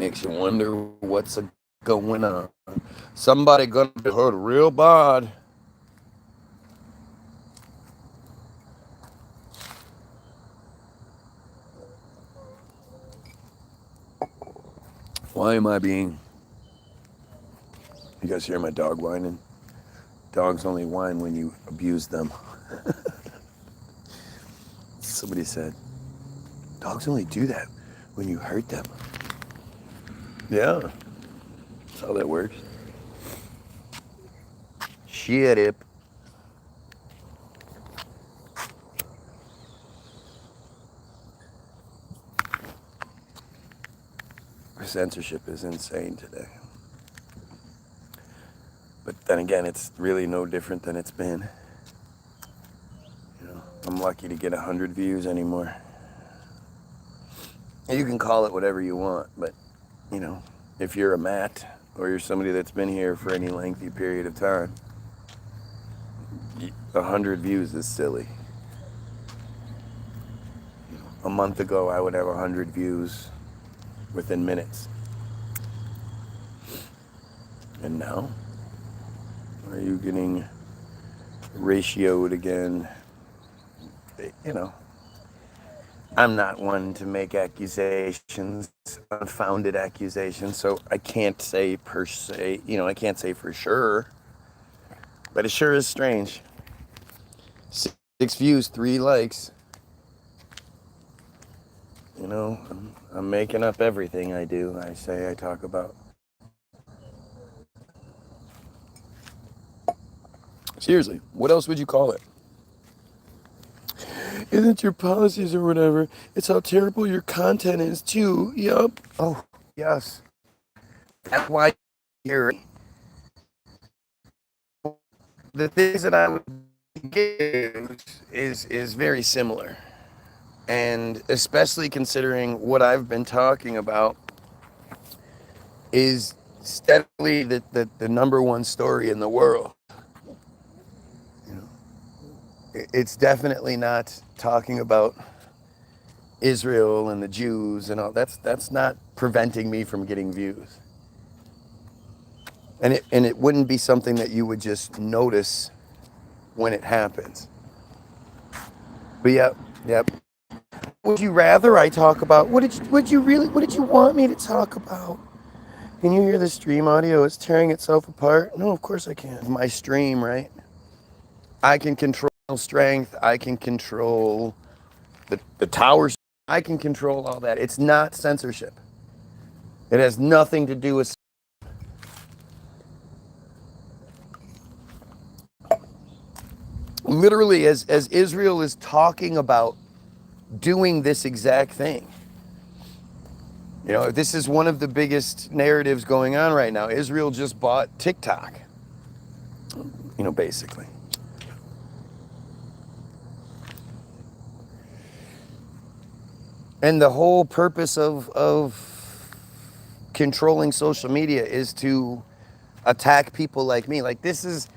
Makes you wonder what's going on. Somebody gonna be hurt real bad. Why am I being... You guys hear my dog whining? Dogs only whine when you abuse them. Somebody said, dogs only do that when you hurt them. Yeah, that's how that works. Shut up. Censorship is insane today. But then again, it's really no different than it's been. You know, I'm lucky to get 100 views anymore. You can call it whatever you want, but, you know, if you're a Matt or you're somebody that's been here for any lengthy period of time, 100 views is silly. A month ago, I would have 100 views within minutes. And now, are you getting ratioed again? You know, I'm not one to make accusations, unfounded accusations, so I can't say per se, you know, I can't say for sure, but it sure is strange. 6 views, 3 likes. You know, I'm making up everything I do, I talk about. Seriously, what else would you call it? Isn't your policies or whatever? It's how terrible your content is too. Yup. Oh, yes. That's why you're... The things that I would give is very similar. And especially considering what I've been talking about is steadily the number one story in the world. It's definitely not talking about Israel and the Jews and all. That's not preventing me from getting views. And it wouldn't be something that you would just notice when it happens. But yep. Would you rather I talk about? What did you want me to talk about? Can you hear the stream audio? It's tearing itself apart. No, of course I can. My stream, right? I can control strength, I can control the towers, I can control all that. It's not censorship. It has nothing to do with... Literally, as Israel is talking about doing this exact thing. You know, this is one of the biggest narratives going on right now. Israel just bought TikTok. You know, basically. And the whole purpose of controlling social media is to attack people like me. Like, this is,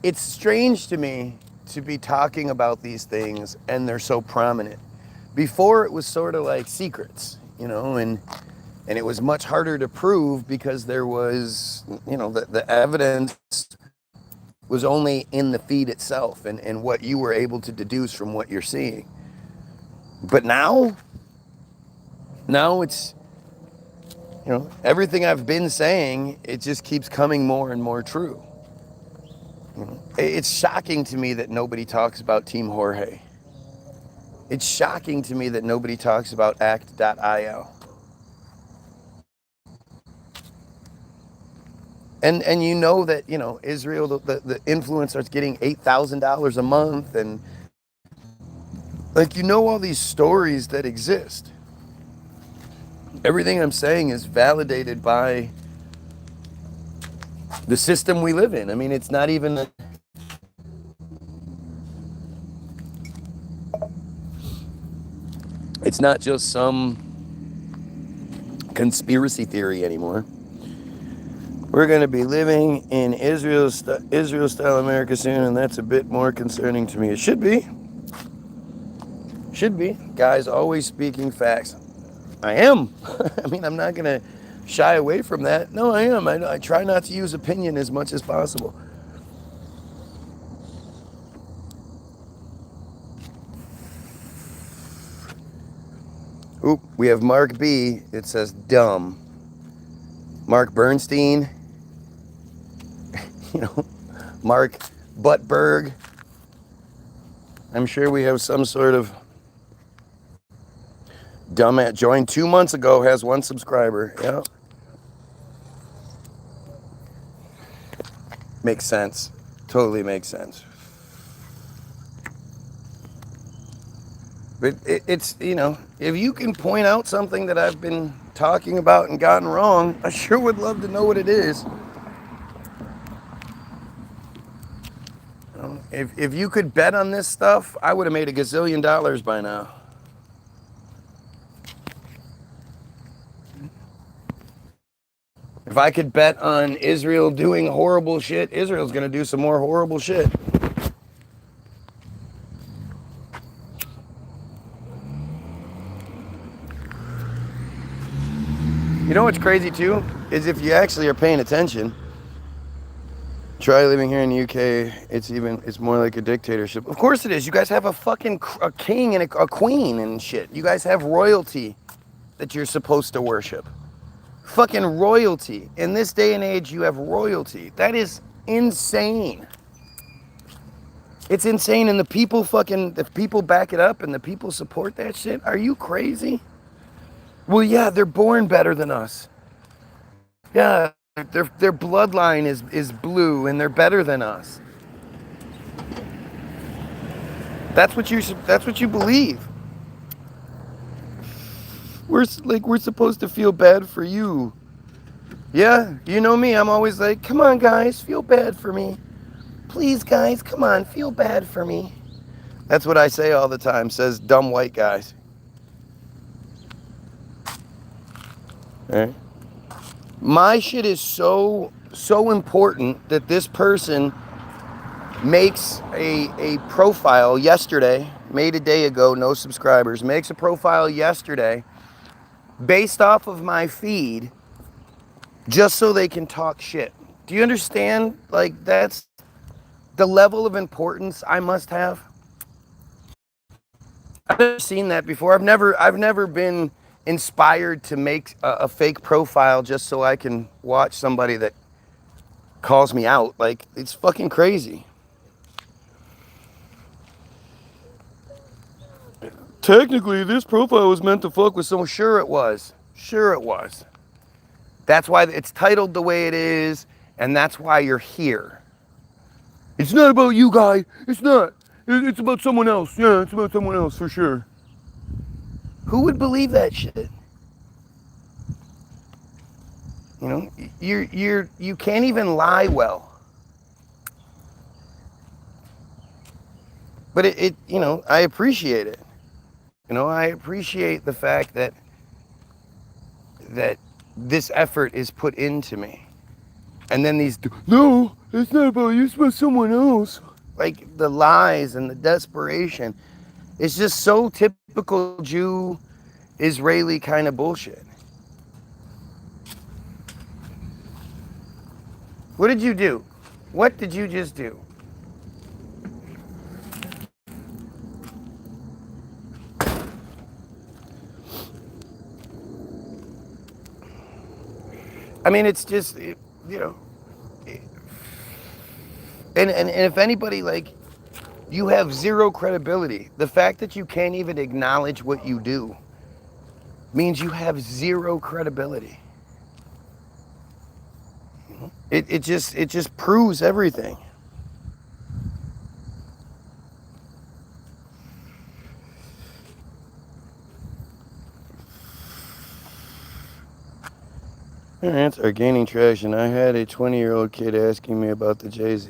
it's strange to me to be talking about these things and they're so prominent. Before, it was sort of like secrets, you know, and it was much harder to prove because there was, you know, the evidence was only in the feed itself and what you were able to deduce from what you're seeing. But now it's, you know, everything I've been saying, it just keeps coming more and more true. You know, it's shocking to me that nobody talks about Team Jorge. It's shocking to me that nobody talks about act.io. And you know that, you know, Israel, the influencer's getting $8,000 a month, and like, you know, all these stories that exist. Everything I'm saying is validated by the system we live in. I mean, it's not even it's not just some conspiracy theory anymore. We're going to be living in Israel-style America soon, and that's a bit more concerning to me. It should be. Guys always speaking facts. I am. I mean, I'm not going to shy away from that. No, I am. I try not to use opinion as much as possible. Oop, we have Mark B. It says dumb. Mark Bernstein. You know, Mark Buttberg. I'm sure we have some sort of dumbass. Joined 2 months ago, has 1 subscriber. Yeah. Makes sense. Totally makes sense. But it's, you know, if you can point out something that I've been talking about and gotten wrong, I sure would love to know what it is. You know, if you could bet on this stuff, I would have made $1 gazillion by now. If I could bet on Israel doing horrible shit, Israel's going to do some more horrible shit. You know what's crazy too? Is if you actually are paying attention. Try living here in the UK. It's more like a dictatorship. Of course it is. You guys have a fucking a king and a queen and shit. You guys have royalty that you're supposed to worship. Fucking royalty. In this day and age, you have royalty. That is insane. It's insane, and the people back it up and the people support that shit. Are you crazy? Well, yeah, they're born better than us. Yeah, their bloodline is blue and they're better than us. That's what you believe. We're supposed to feel bad for you. Yeah, you know me. I'm always like, come on, guys, feel bad for me. Please, guys, come on, feel bad for me. That's what I say all the time, says dumb white guys. All right. My shit is so important that this person makes a profile yesterday, made a day ago, no subscribers, makes a profile yesterday based off of my feed just so they can talk shit. Do you understand? Like, that's the level of importance I must have. I've never seen that before. I've never been inspired to make a fake profile just so I can watch somebody that calls me out. Like, it's fucking crazy. Technically, this profile was meant to fuck with someone. Sure it was. Sure it was. That's why it's titled the way it is, and that's why you're here. It's not about you, guy. It's not. It's about someone else. Yeah, it's about someone else for sure. Who would believe that shit? You know, you can't even lie well. But it you know, I appreciate it. You know, I appreciate the fact that this effort is put into me. And then these, no, it's not about you, it's about someone else. Like the lies and the desperation. It's just so typical Jew, Israeli kind of bullshit. What did you do? What did you just do? I mean, it's just, you know, and if anybody, like, you have zero credibility. The fact that you can't even acknowledge what you do means you have zero credibility. It just proves everything. Parents are gaining traction. I had a 20-year-old kid asking me about the Jays.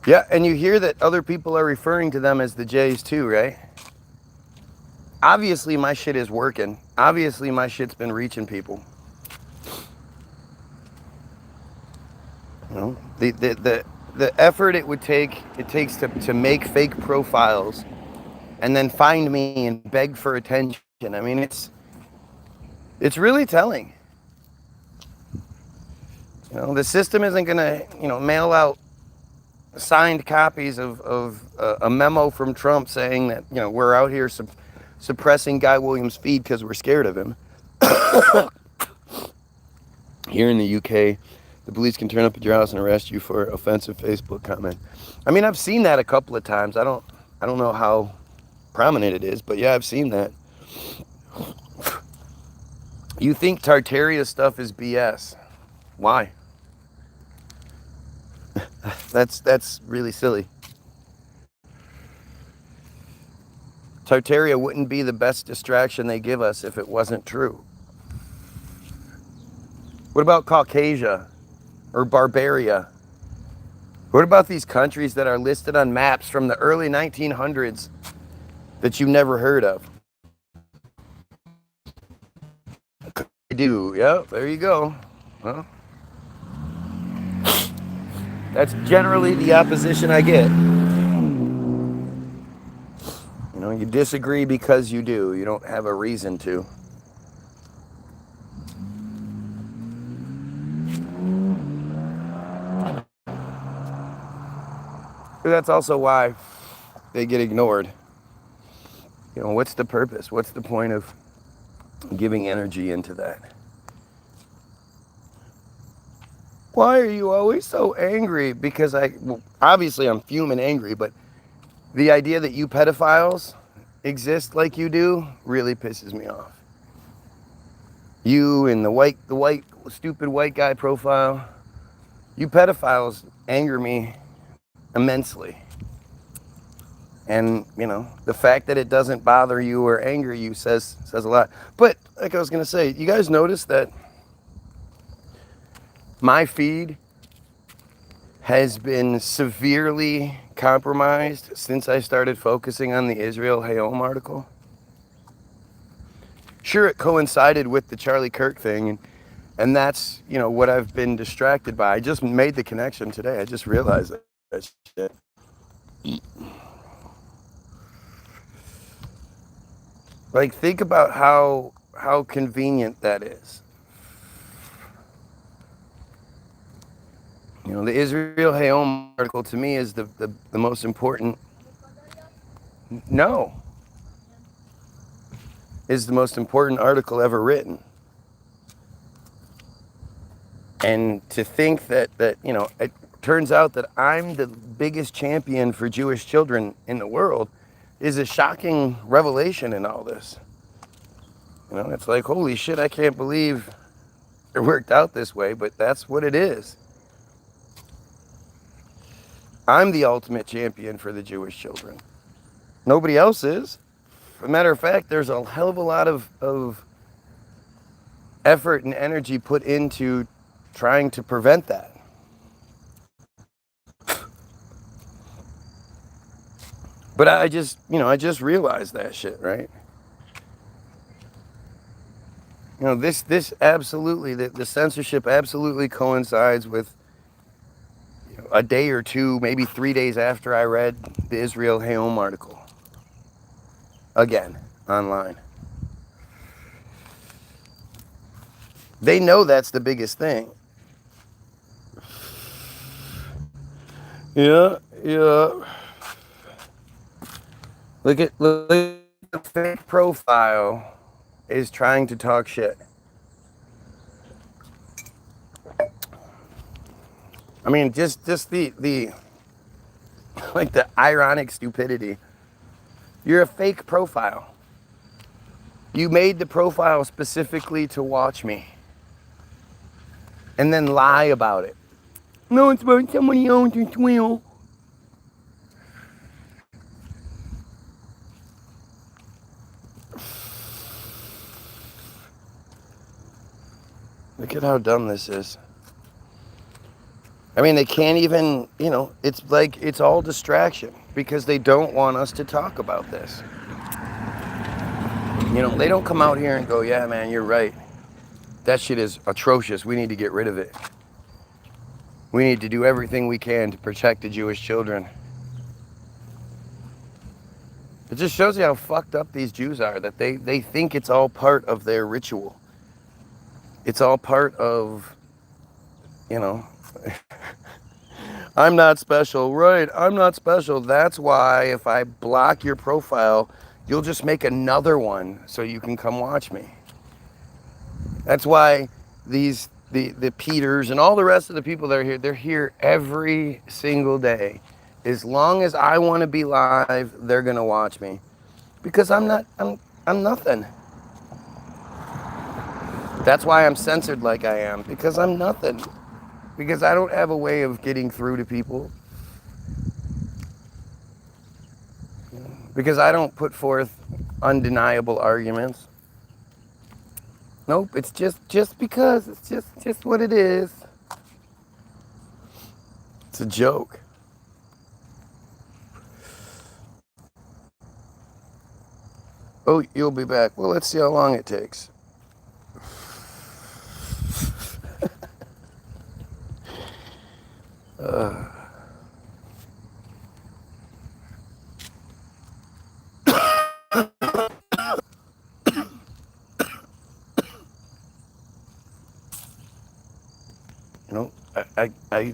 Yeah, and you hear that other people are referring to them as the Jays too, right? Obviously, my shit is working. Obviously, my shit's been reaching people. You know, the effort it takes to make fake profiles and then find me and beg for attention I mean, it's really telling. You know, the system isn't going to, mail out signed copies of a memo from Trump saying that, we're out here suppressing Guy Williams' feed because we're scared of him. Here in the UK, the police can turn up at your house and arrest you for offensive Facebook comment. I mean, I've seen that a couple of times. I don't know how prominent it is, but yeah, I've seen that. You think Tartaria stuff is BS. Why? That's really silly. Tartaria wouldn't be the best distraction they give us if it wasn't true. What about Caucasia or Barbaria? What about these countries that are listed on maps from the early 1900s that you've never heard of? I do. Yeah, there you go. Well, that's generally the opposition I get. You disagree because you do. You don't have a reason to. That's also why they get ignored. What's the purpose? What's the point of giving energy into that? Why are you always so angry? Because obviously I'm fuming angry, but the idea that you pedophiles exist like you do really pisses me off. You and the stupid white guy profile, you pedophiles anger me immensely. And, the fact that it doesn't bother you or anger you says a lot. But, like I was going to say, you guys notice that my feed has been severely compromised since I started focusing on the Israel Hayom article? Sure, it coincided with the Charlie Kirk thing, and that's, what I've been distracted by. I just made the connection today. I just realized that shit. Like, think about how convenient that is. The Israel Hayom article to me is the most important. No. Is the most important article ever written. And to think that it turns out that I'm the biggest champion for Jewish children in the world is a shocking revelation in all this. It's like, holy shit, I can't believe it worked out this way, but that's what it is. I'm the ultimate champion for the Jewish children. Nobody else is. As a matter of fact, there's a hell of a lot of effort and energy put into trying to prevent that. But I just realized that shit, right? This absolutely, the censorship absolutely coincides with a day or two, maybe 3 days after I read the Israel Hayom article. Again, online. They know that's the biggest thing. Yeah. Look at the fake profile is trying to talk shit. I mean, just the like the ironic stupidity. You're a fake profile. You made the profile specifically to watch me. And then lie about it. No, it's about somebody owns your twill. Look at how dumb this is. I mean, they can't even, it's like it's all distraction because they don't want us to talk about this. They don't come out here and go, yeah, man, you're right. That shit is atrocious. We need to get rid of it. We need to do everything we can to protect the Jewish children. It just shows you how fucked up these Jews are, that they think it's all part of their ritual. It's all part of, you know, I'm not special, right? I'm not special. That's why if I block your profile, you'll just make another one so you can come watch me. That's why the Peters and all the rest of the people that are here, they're here every single day. As long as I want to be live, they're gonna watch me. Because I'm nothing. That's why I'm censored like I am, because I'm nothing. Because I don't have a way of getting through to people. Because I don't put forth undeniable arguments. Nope, it's just because. It's just what it is. It's a joke. Oh, you'll be back. Well, let's see how long it takes. You know, I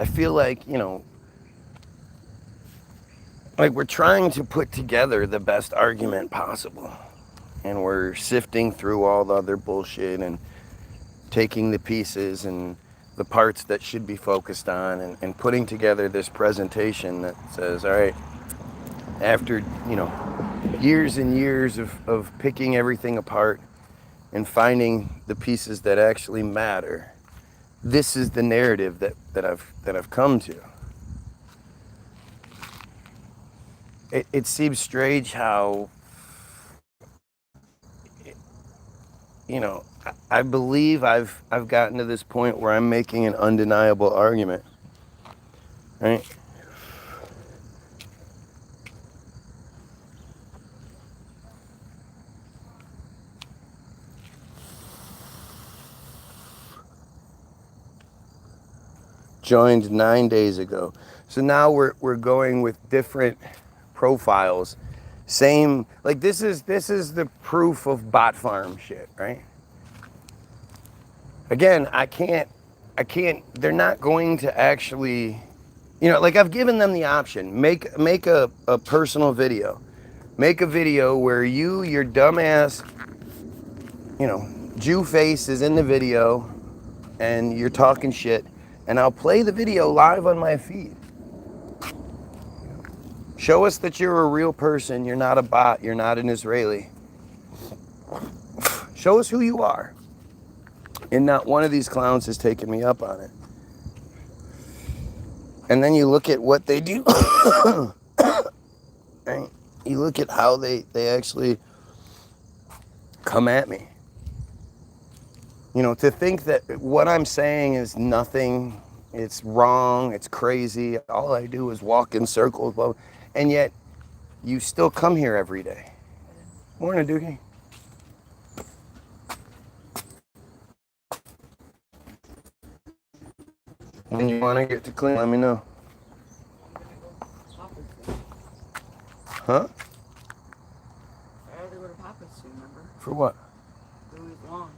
feel like, you know, like we're trying to put together the best argument possible. And we're sifting through all the other bullshit and taking the pieces and the parts that should be focused on and putting together this presentation that says, all right, after, you know, years and years of picking everything apart and finding the pieces that actually matter, this is the narrative that I've come to. It seems strange how, you know, I believe I've gotten to this point where I'm making an undeniable argument, right? Joined 9 days ago. So now we're going with different profiles. Same, like this is the proof of bot farm shit, right? Again, I can't, they're not going to actually, you know, like I've given them the option, make a personal video. Make a video where your dumbass, you know, Jew face is in the video and you're talking shit, and I'll play the video live on my feed. Show us that you're a real person, you're not a bot, you're not an Israeli. Show us who you are. And not one of these clowns has taken me up on it. And then you look at what they do. Right? You look at how they actually come at me. You know, to think that what I'm saying is nothing, it's wrong, it's crazy, all I do is walk in circles, and yet you still come here every day. Morning, Doogie. When you want to get to clean, let me know. Huh? I had to go to Papa's soon, remember? For what? Doing his lawn.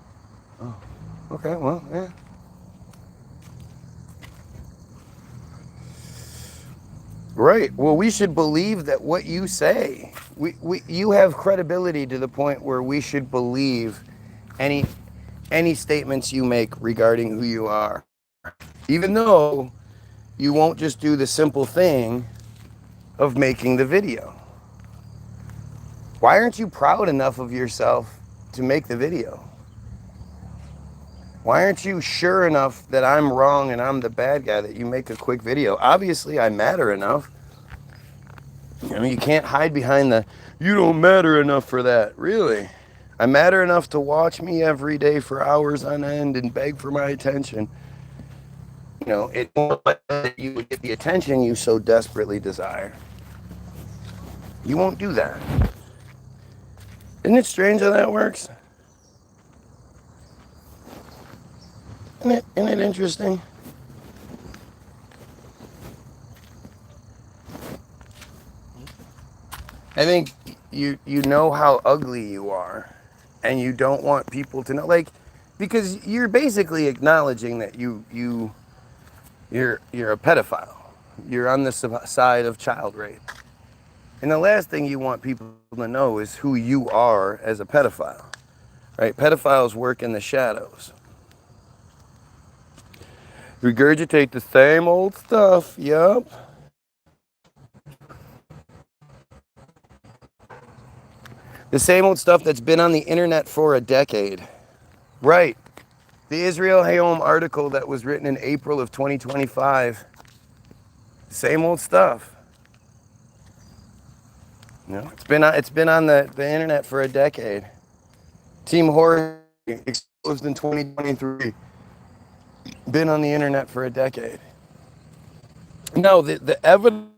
Oh, okay, well, yeah. Right. Well, we should believe that what you say, you have credibility to the point where we should believe any statements you make regarding who you are. Even though you won't just do the simple thing of making the video. Why aren't you proud enough of yourself to make the video? Why aren't you sure enough that I'm wrong and I'm the bad guy that you make a quick video? Obviously, I matter enough. I mean, you can't hide behind the, you don't matter enough for that. Really? I matter enough to watch me every day for hours on end and beg for my attention. You know, it won't let you get the attention you so desperately desire. You won't do that. Isn't it strange how that works? Isn't it interesting? I think you know how ugly you are, and you don't want people to know, like, because you're basically acknowledging that you're a pedophile. You're on the side of child rape. And the last thing you want people to know is who you are as a pedophile, right? Pedophiles work in the shadows. Regurgitate the same old stuff, yup. The same old stuff that's been on the internet for a decade. Right. The Israel Hayom article that was written in April of 2025. Same old stuff. You know, it's been on the internet for a decade. Team Horror exposed in 2023. Been on the internet for a decade. No, the evidence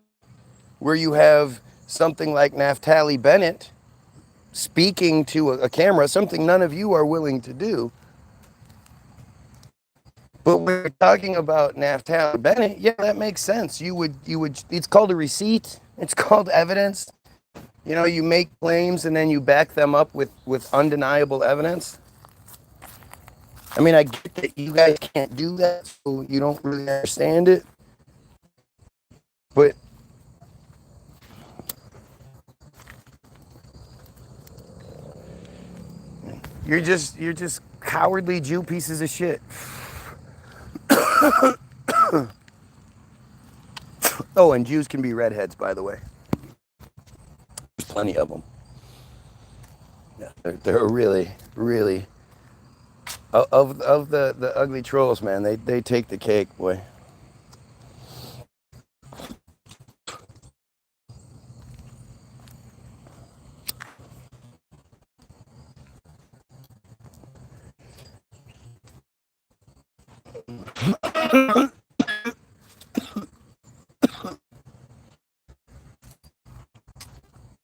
where you have something like Naftali Bennett speaking to a camera, something none of you are willing to do. But when we're talking about Naftali Bennett, yeah, that makes sense. You would, it's called a receipt. It's called evidence. You know, you make claims and then you back them up with undeniable evidence. I mean, I get that you guys can't do that, so you don't really understand it. But you're just cowardly Jew pieces of shit. Oh, and Jews can be redheads, by the way. There's plenty of them. Yeah, they're really, really of the ugly trolls, man. They take the cake, boy.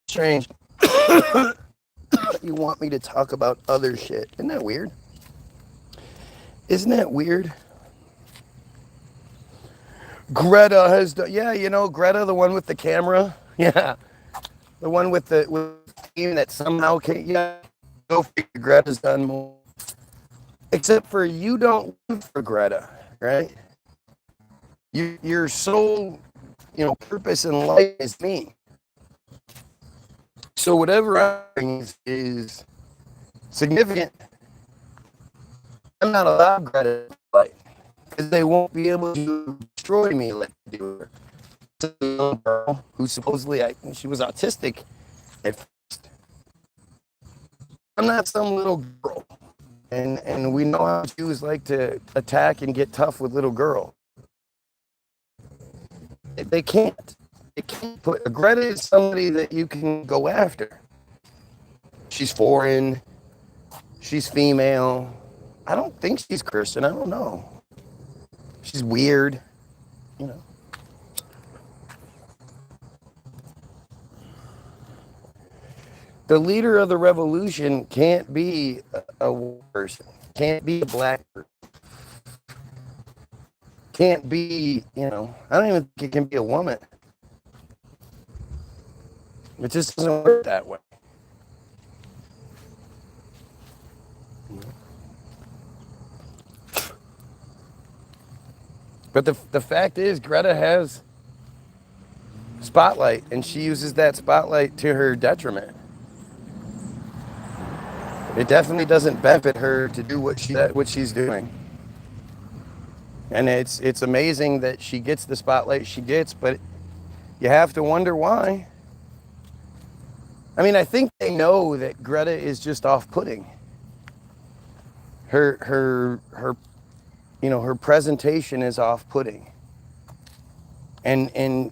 Strange. You want me to talk about other shit? Isn't that weird? Isn't that weird? Greta has done, yeah, you know, Greta, the one with the camera. Yeah. The one with the team that somehow can, yeah. Go figure, Greta's done more. Except for you don't live for Greta, right? Your sole, purpose in life is me. So whatever I'm doing is significant. I'm not allowed Greta to fight because they won't be able to destroy me like they do her. It's a little girl who supposedly she was autistic at first. I'm not some little girl. And we know how Jews like to attack and get tough with little girls. They can't. They can't put. Greta is somebody that you can go after. She's foreign. She's female. I don't think she's Christian. I don't know. She's weird. You know. The leader of the revolution can't be a white person. Can't be a black person. Can't be, I don't even think it can be a woman. It just doesn't work that way. But the fact is, Greta has spotlight, and she uses that spotlight to her detriment. It definitely doesn't benefit her to do what she's doing. And it's amazing that she gets the spotlight she gets, but you have to wonder why. I mean, I think they know that Greta is just off-putting. Her presentation is off-putting. And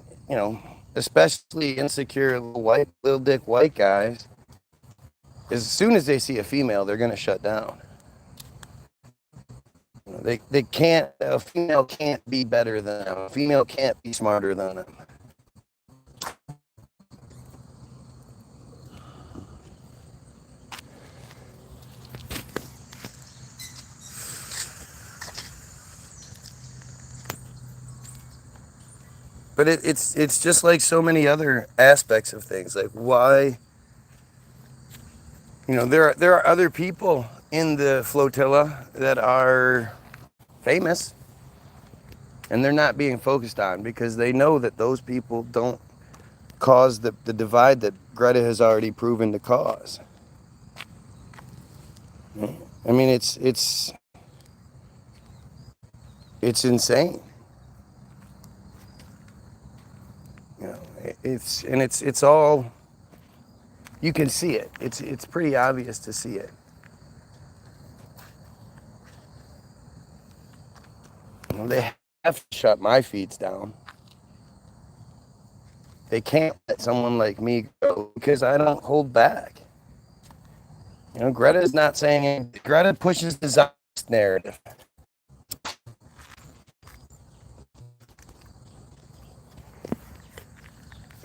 especially insecure little dick white guys, as soon as they see a female, they're going to shut down. They can't, a female can't be better than them. A female can't be smarter than them. But it's just like so many other aspects of things. Like why, there are other people in the flotilla that are famous, and they're not being focused on because they know that those people don't cause the divide that Greta has already proven to cause. I mean, it's insane. It's all, you can see it. It's pretty obvious to see it. They have to shut my feeds down. They can't let someone like me go because I don't hold back. Greta's not saying anything. Greta pushes the Zionist narrative.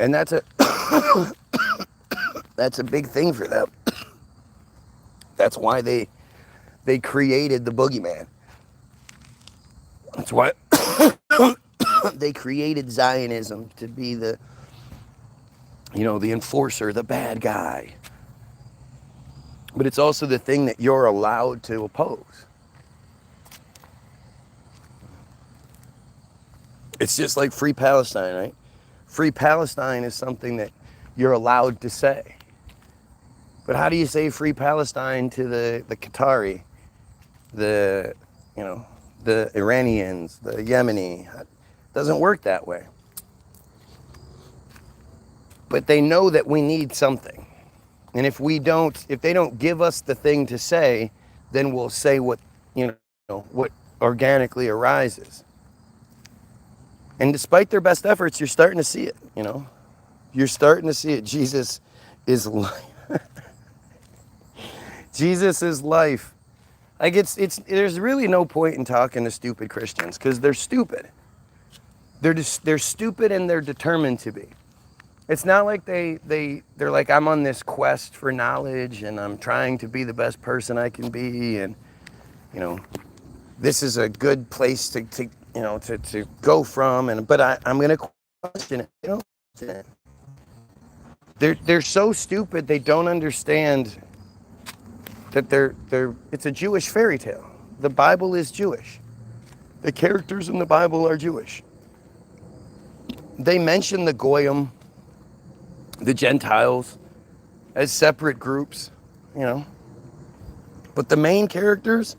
And that's a that's a big thing for them. That's why they created the boogeyman. That's why they created Zionism to be the enforcer, the bad guy. But it's also the thing that you're allowed to oppose. It's just like Free Palestine, right? Free Palestine is something that you're allowed to say. But how do you say Free Palestine to the Qatari, the Iranians, the Yemeni? It doesn't work that way. But they know that we need something. And if they don't give us the thing to say, then we'll say what organically arises. And despite their best efforts, you're starting to see it, You're starting to see it. Jesus is life. Jesus is life. Like there's really no point in talking to stupid Christians because they're stupid. They're stupid and they're determined to be. It's not like they're like, I'm on this quest for knowledge and I'm trying to be the best person I can be, and this is a good place to go from, but I'm gonna question it. They're so stupid they don't understand that it's a Jewish fairy tale. The Bible is Jewish. The characters in the Bible are Jewish. They mention the Goyim, the Gentiles, as separate groups, But the main characters,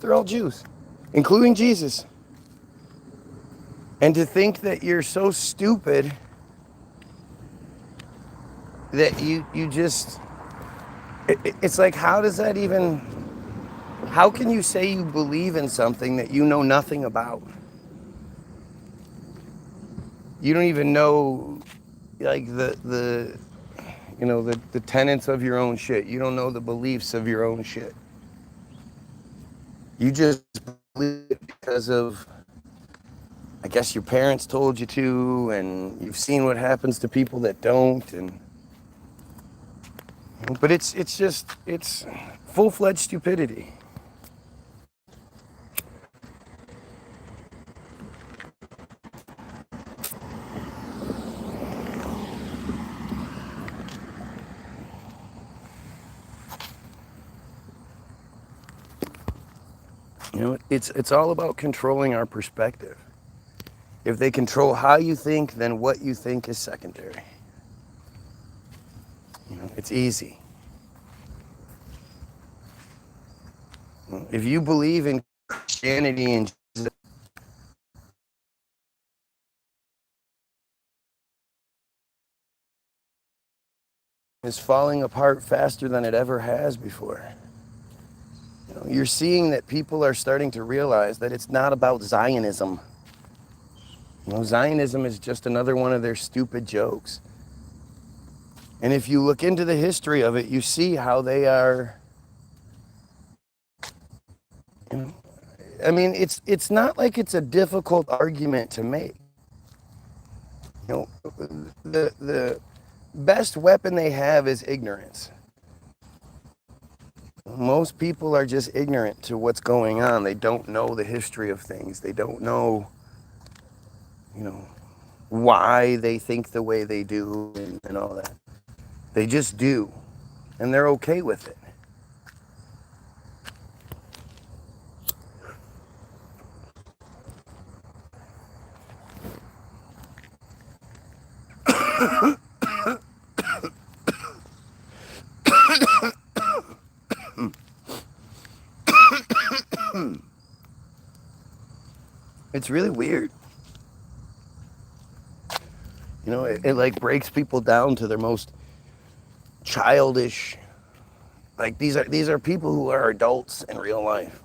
they're all Jews, including Jesus. And to think that you're so stupid that you just, it's like, how can you say you believe in something that you know nothing about? You don't even know, like, the tenets of your own shit. You don't know the beliefs of your own shit. You just believe it because of, I guess, your parents told you to, and you've seen what happens to people that don't, but it's full-fledged stupidity. It's all about controlling our perspective. If they control how you think, then what you think is secondary. It's easy. If you believe in Christianity and Jesus, is falling apart faster than it ever has before. You're seeing that people are starting to realize that it's not about Zionism. Zionism is just another one of their stupid jokes. And if you look into the history of it, you see how they are, I mean, it's not like it's a difficult argument to make. The best weapon they have is ignorance. Most people are just ignorant to what's going on. They don't know the history of things. They don't know, why they think the way they do and all that. They just do, and they're okay with it. It's really weird. You know, it like breaks people down to their most childish. Like these are people who are adults in real life.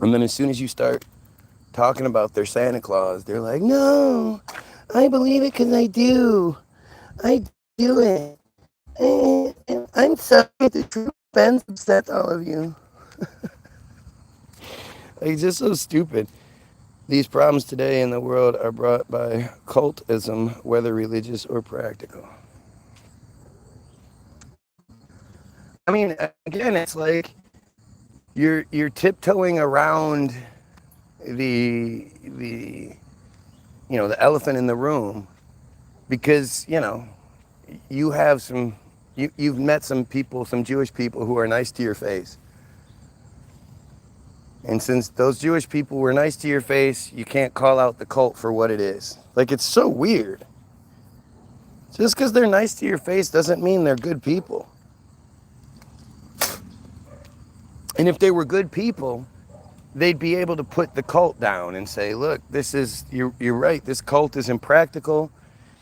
And then as soon as you start talking about their Santa Claus, they're like, no, I believe it because I do. I do it. And I'm sorry, the truth offends upset all of you. Like, it's just so stupid. These problems today in the world are brought by cultism, whether religious or practical. I mean, again, it's like you're tiptoeing around the the elephant in the room because you've met some people, some Jewish people who are nice to your face. And since those Jewish people were nice to your face, you can't call out the cult for what it is. Like, it's so weird. Just because they're nice to your face doesn't mean they're good people. And if they were good people, they'd be able to put the cult down and say, look, you're right, this cult is impractical,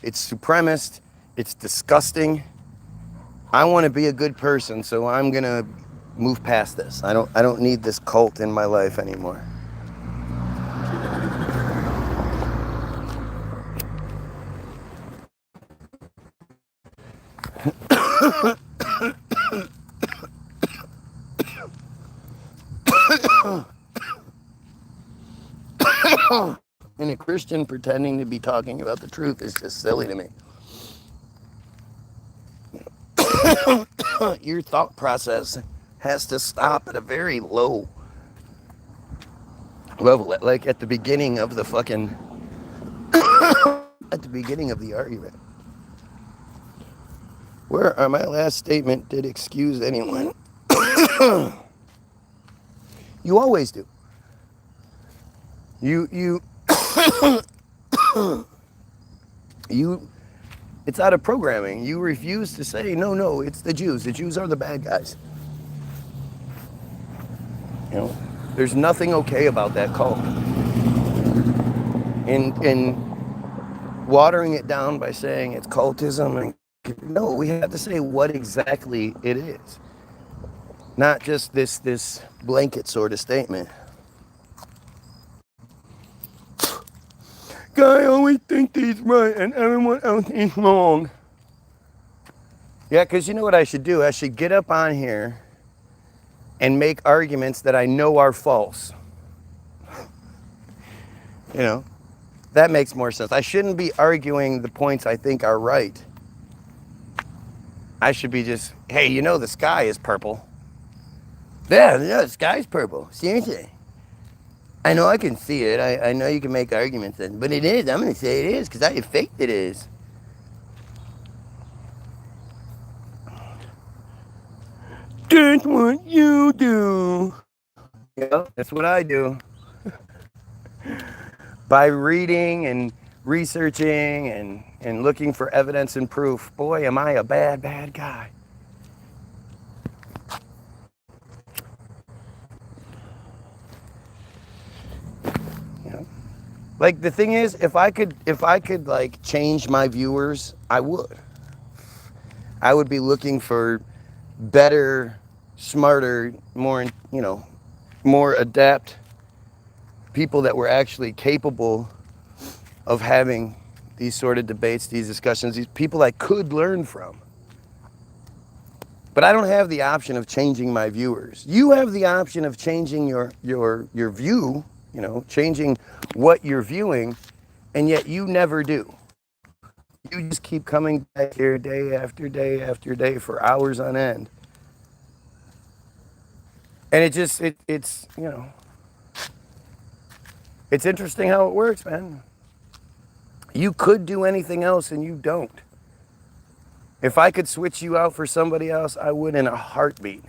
it's supremacist, it's disgusting. I want to be a good person, so I'm going to move past this. I don't need this cult in my life anymore. And a Christian pretending to be talking about the truth is just silly to me. Your thought process has to stop at a very low level, like at the beginning of the fucking at the beginning of the argument. Where are my last statement did excuse anyone? You always do. You it's out of programming. You refuse to say, no, it's the Jews. The Jews are the bad guys. There's nothing okay about that cult. And watering it down by saying it's cultism, no, we have to say what exactly it is. Not just this blanket sort of statement. Guy always thinks he's right and everyone else is wrong. Yeah, because you know what I should do? I should get up on here and make arguments that I know are false. That makes more sense. I shouldn't be arguing the points I think are right. I should be just, hey, the sky is purple. Yeah, the sky's purple. Seriously. I know I can see it. I know you can make arguments, but it is. I'm going to say it is because I have faith it is. That's what you do. That's what I do. By reading and researching and looking for evidence and proof, boy, am I a bad guy. Like, the thing is, if I could like change my viewers, I would. I would be looking for better, smarter, more adept people that were actually capable of having these sort of debates, these discussions, these people I could learn from. But I don't have the option of changing my viewers. You have the option of changing your view, changing what you're viewing, and yet you never do. You just keep coming back here day after day after day for hours on end. And it's it's interesting how it works, man. You could do anything else and you don't. If I could switch you out for somebody else, I would in a heartbeat.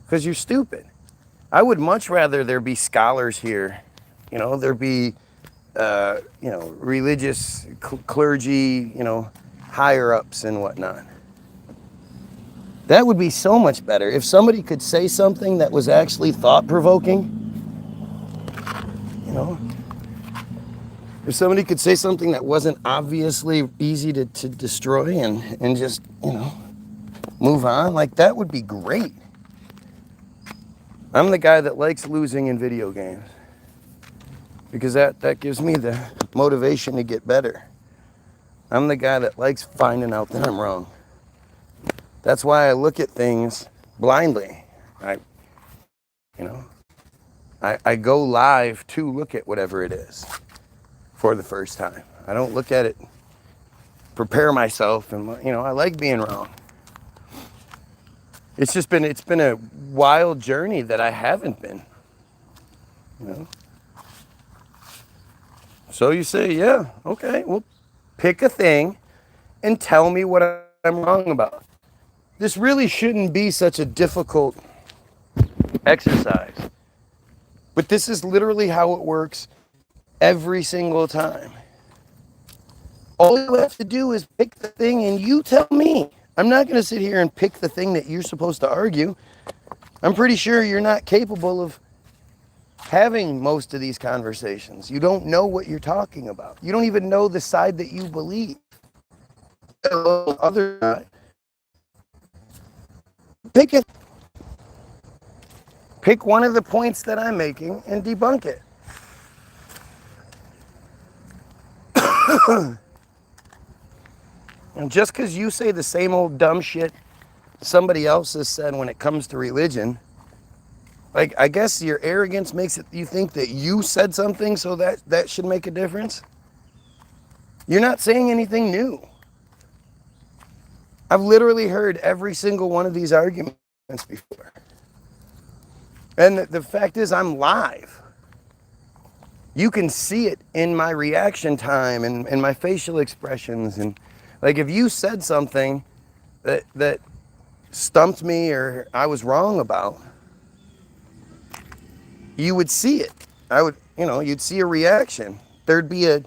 Because you're stupid. I would much rather there be scholars here. There be, religious clergy, higher ups and whatnot. That would be so much better. If somebody could say something that was actually thought-provoking, if somebody could say something that wasn't obviously easy to destroy and just, move on, like that would be great. I'm the guy that likes losing in video games because that gives me the motivation to get better. I'm the guy that likes finding out that I'm wrong. That's why I look at things blindly. I go live to look at whatever it is for the first time. I don't look at it, prepare myself, and I like being wrong. It's been a wild journey that I haven't been. So you say, yeah, okay, well, pick a thing and tell me what I'm wrong about. This really shouldn't be such a difficult exercise. But this is literally how it works every single time. All you have to do is pick the thing and you tell me. I'm not going to sit here and pick the thing that you're supposed to argue. I'm pretty sure you're not capable of having most of these conversations. You don't know what you're talking about. You don't even know the side that you believe. Other side. Pick it. Pick one of the points that I'm making and debunk it. And just because you say the same old dumb shit somebody else has said when it comes to religion, like, I guess your arrogance makes it you think that you said something, so that should make a difference. You're not saying anything new. I've literally heard every single one of these arguments before. And the fact is, I'm live. You can see it in my reaction time and my facial expressions. And like, if you said something that stumped me or I was wrong about, you would see it. You'd see a reaction. There'd be a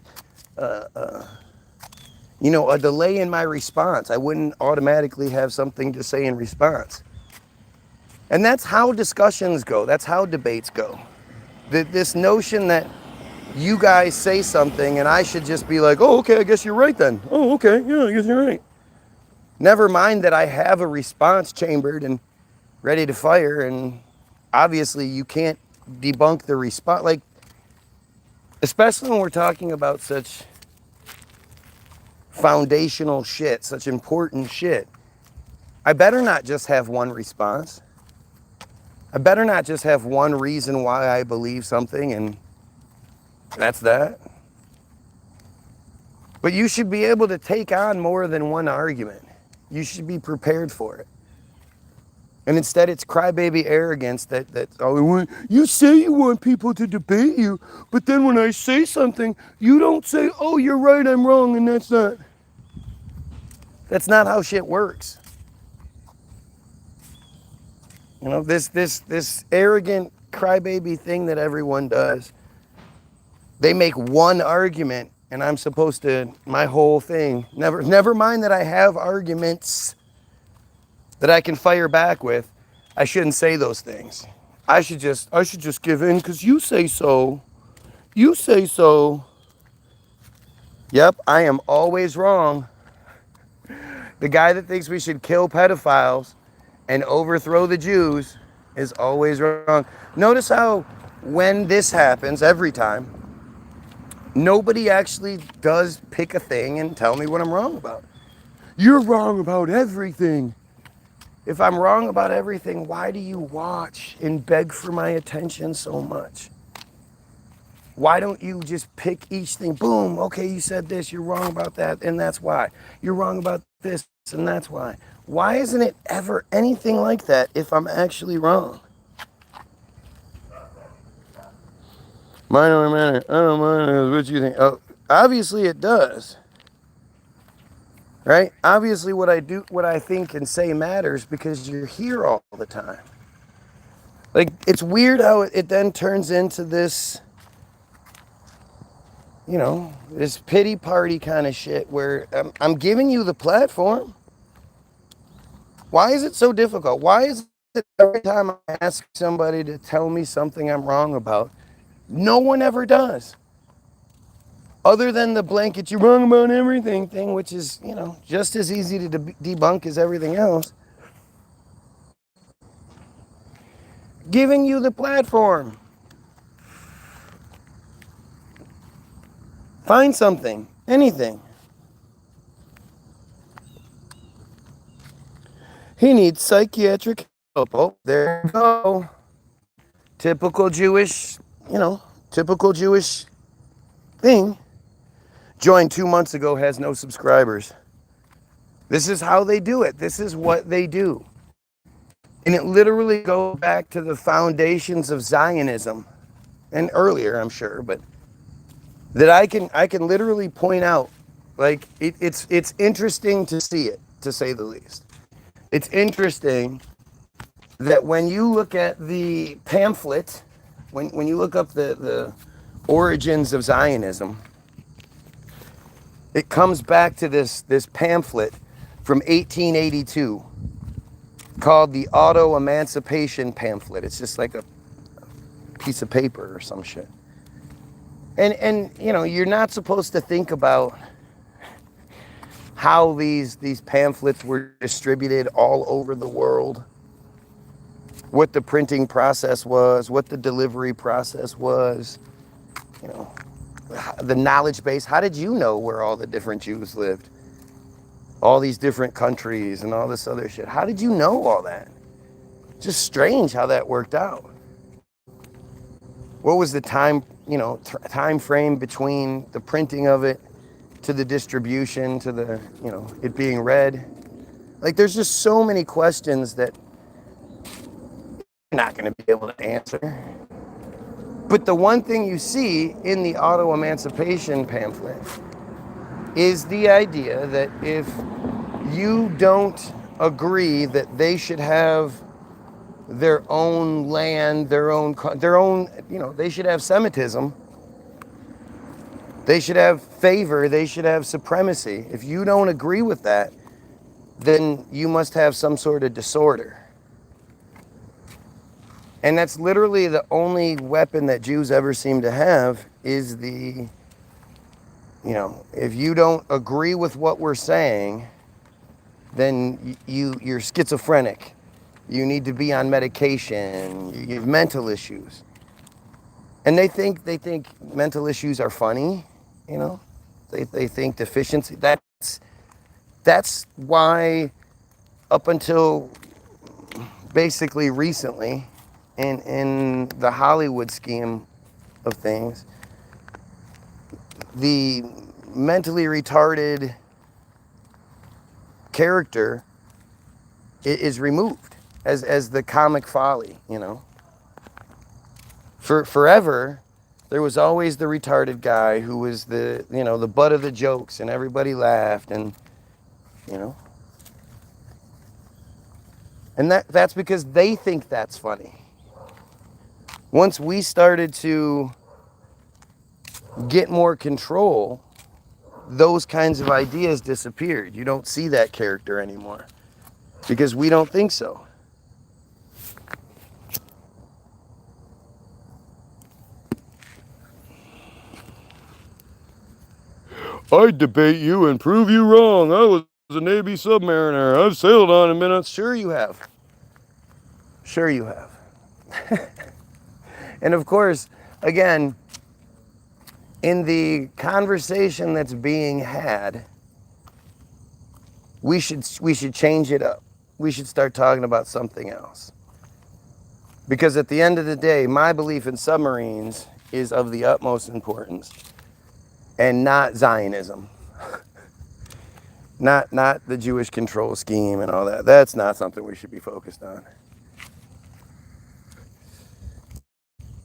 delay in my response. I wouldn't automatically have something to say in response. And that's how discussions go. That's how debates go. This notion that you guys say something and I should just be like, oh, okay, I guess you're right then. Oh, okay, yeah, I guess you're right. Never mind that I have a response chambered and ready to fire, and obviously you can't debunk the response. Like, especially when we're talking about such foundational shit, such important shit. I better not just have one response. I better not just have one reason why I believe something and that's that. But you should be able to take on more than one argument. You should be prepared for it. And instead it's crybaby arrogance that you say you want people to debate you, but then when I say something, you don't say, oh, you're right, I'm wrong, and that's not. That's not how shit works. This arrogant crybaby thing that everyone does. They make one argument and I'm supposed to, my whole thing, never mind that I have arguments that I can fire back with. I shouldn't say those things. I should just give in because you say so. You say so. Yep, I am always wrong. The guy that thinks we should kill pedophiles and overthrow the Jews is always wrong. Notice how when this happens every time, nobody actually does pick a thing and tell me what I'm wrong about. You're wrong about everything. If I'm wrong about everything, why do you watch and beg for my attention so much? Why don't you just pick each thing? Boom, okay, you said this, you're wrong about that, and that's why. You're wrong about this, and that's why. Why isn't it ever anything like that if I'm actually wrong? Mine don't matter. I don't mind what you think. Oh, Obviously it does. Right? Obviously what I think and say matters because you're here all the time. Like, it's weird how it then turns into this, this pity party kind of shit where I'm giving you the platform. Why is it so difficult? Why is it every time I ask somebody to tell me something I'm wrong about, no one ever does? Other than the blanket, you're wrong about everything thing, which is, just as easy to debunk as everything else. Giving you the platform. Find something, anything. He needs psychiatric help. Oh, there you go. Typical Jewish, typical Jewish thing. Joined 2 months ago, has no subscribers. This is how they do it. This is what they do. And it literally goes back to the foundations of Zionism. And earlier, I'm sure, but that I can literally point out, like, it's interesting to see it, to say the least. It's interesting that when you look at the pamphlet, when you look up the origins of Zionism, it comes back to this pamphlet from 1882 called the Auto-Emancipation Pamphlet. It's just like a piece of paper or some shit. And you're not supposed to think about how these pamphlets were distributed all over the world, what the printing process was, what the delivery process was, the knowledge base. How did you know where all the different Jews lived? All these different countries and all this other shit. How did you know all that? Just strange how that worked out. What was the time frame between the printing of it to the distribution to the, it being read? Like, there's just so many questions that you're not going to be able to answer. But the one thing you see in the Auto-Emancipation pamphlet is the idea that if you don't agree that they should have their own land, their own, they should have Semitism, they should have favor, they should have supremacy. If you don't agree with that, then you must have some sort of disorder. And that's literally the only weapon that Jews ever seem to have is the, if you don't agree with what we're saying, then you're schizophrenic. You need to be on medication. You have mental issues. And they think mental issues are funny, They think deficiency. That's why up until basically recently, in the Hollywood scheme of things, the mentally retarded character is removed as the comic folly, For forever, there was always the retarded guy who was the butt of the jokes and everybody laughed and, And that's because they think that's funny. Once we started to get more control, those kinds of ideas disappeared. You don't see that character anymore because we don't think so. I'd debate you and prove you wrong. I was a Navy submariner. I've sailed on a minute. Sure you have. Sure you have. And of course, again, in the conversation that's being had, we should change it up. We should start talking about something else. Because at the end of the day, my belief in submarines is of the utmost importance. And not Zionism. Not the Jewish control scheme and all that. That's not something we should be focused on.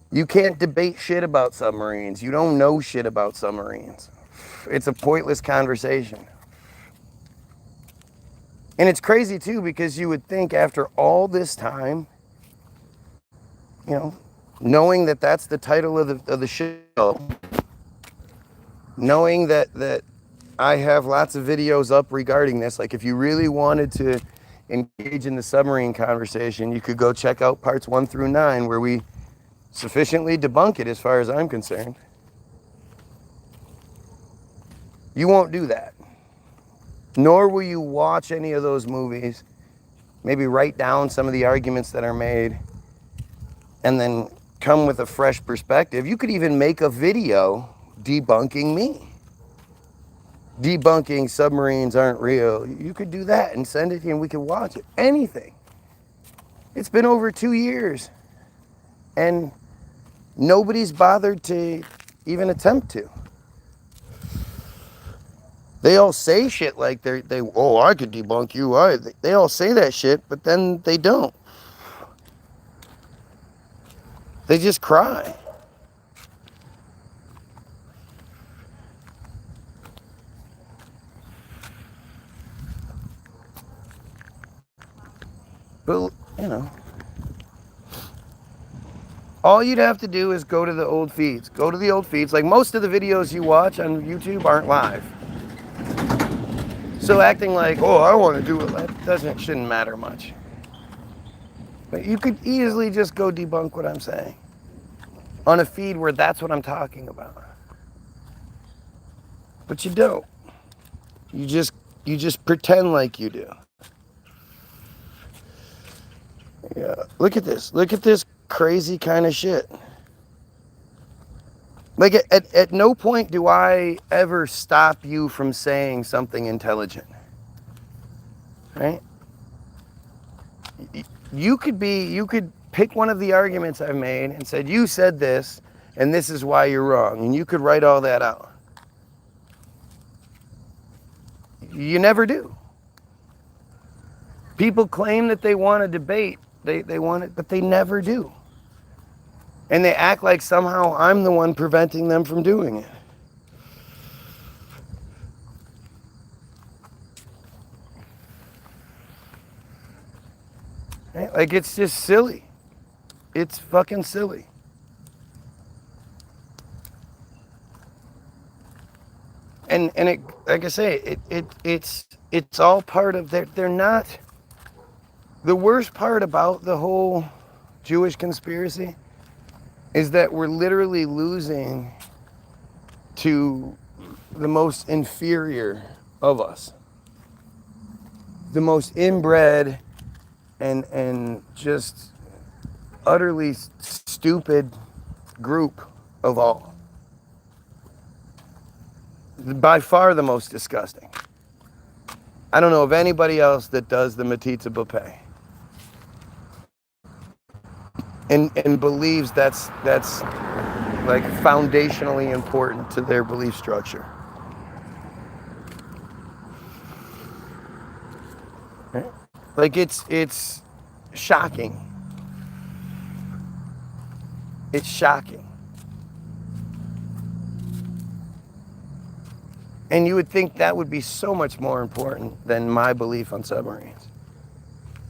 You can't debate shit about submarines. You don't know shit about submarines. it's a pointless conversation. And it's crazy too, because you would think after all this time, you know, knowing that that's the title of the show, knowing that I have lots of videos up regarding this, like if you really wanted to engage in the submarine conversation, you could go check out parts 1 through 9 where we sufficiently debunk it as far as I'm concerned. You won't do that. Nor will you watch any of those movies, maybe write down some of the arguments that are made, and then come with a fresh perspective. You could even make a video debunking me. Debunking submarines aren't real. You could do that and send it and we could watch it. Anything. It's been over 2 years and nobody's bothered to even attempt to. They all say shit like I could debunk you. They all say that shit, but then they don't. They just cry. But, you know, all you'd have to do is go to the old feeds. Go to the old feeds. Like most of the videos you watch on YouTube aren't live. So acting like, I want to do it, that shouldn't matter much. But you could easily just go debunk what I'm saying on a feed where that's what I'm talking about. But you don't. You just pretend like you do. Yeah, look at this. Look at this crazy kind of shit. Like at no point do I ever stop you from saying something intelligent. Right? You could pick one of the arguments I've made and said, you said this, and this is why you're wrong. And you could write all that out. You never do. People claim that they want to debate. They want it, but they never do. And they act like somehow I'm the one preventing them from doing it. Right? Like, it's just silly. It's fucking silly. And it, like I say, it's all part of they're not. The worst part about the whole Jewish conspiracy is that we're literally losing to the most inferior of us. The most inbred and just utterly stupid group of all. By far the most disgusting. I don't know of anybody else that does the Matitza Buffet. And believes that's like foundationally important to their belief structure. Right? Like it's shocking. It's shocking. And you would think that would be so much more important than my belief on submarines.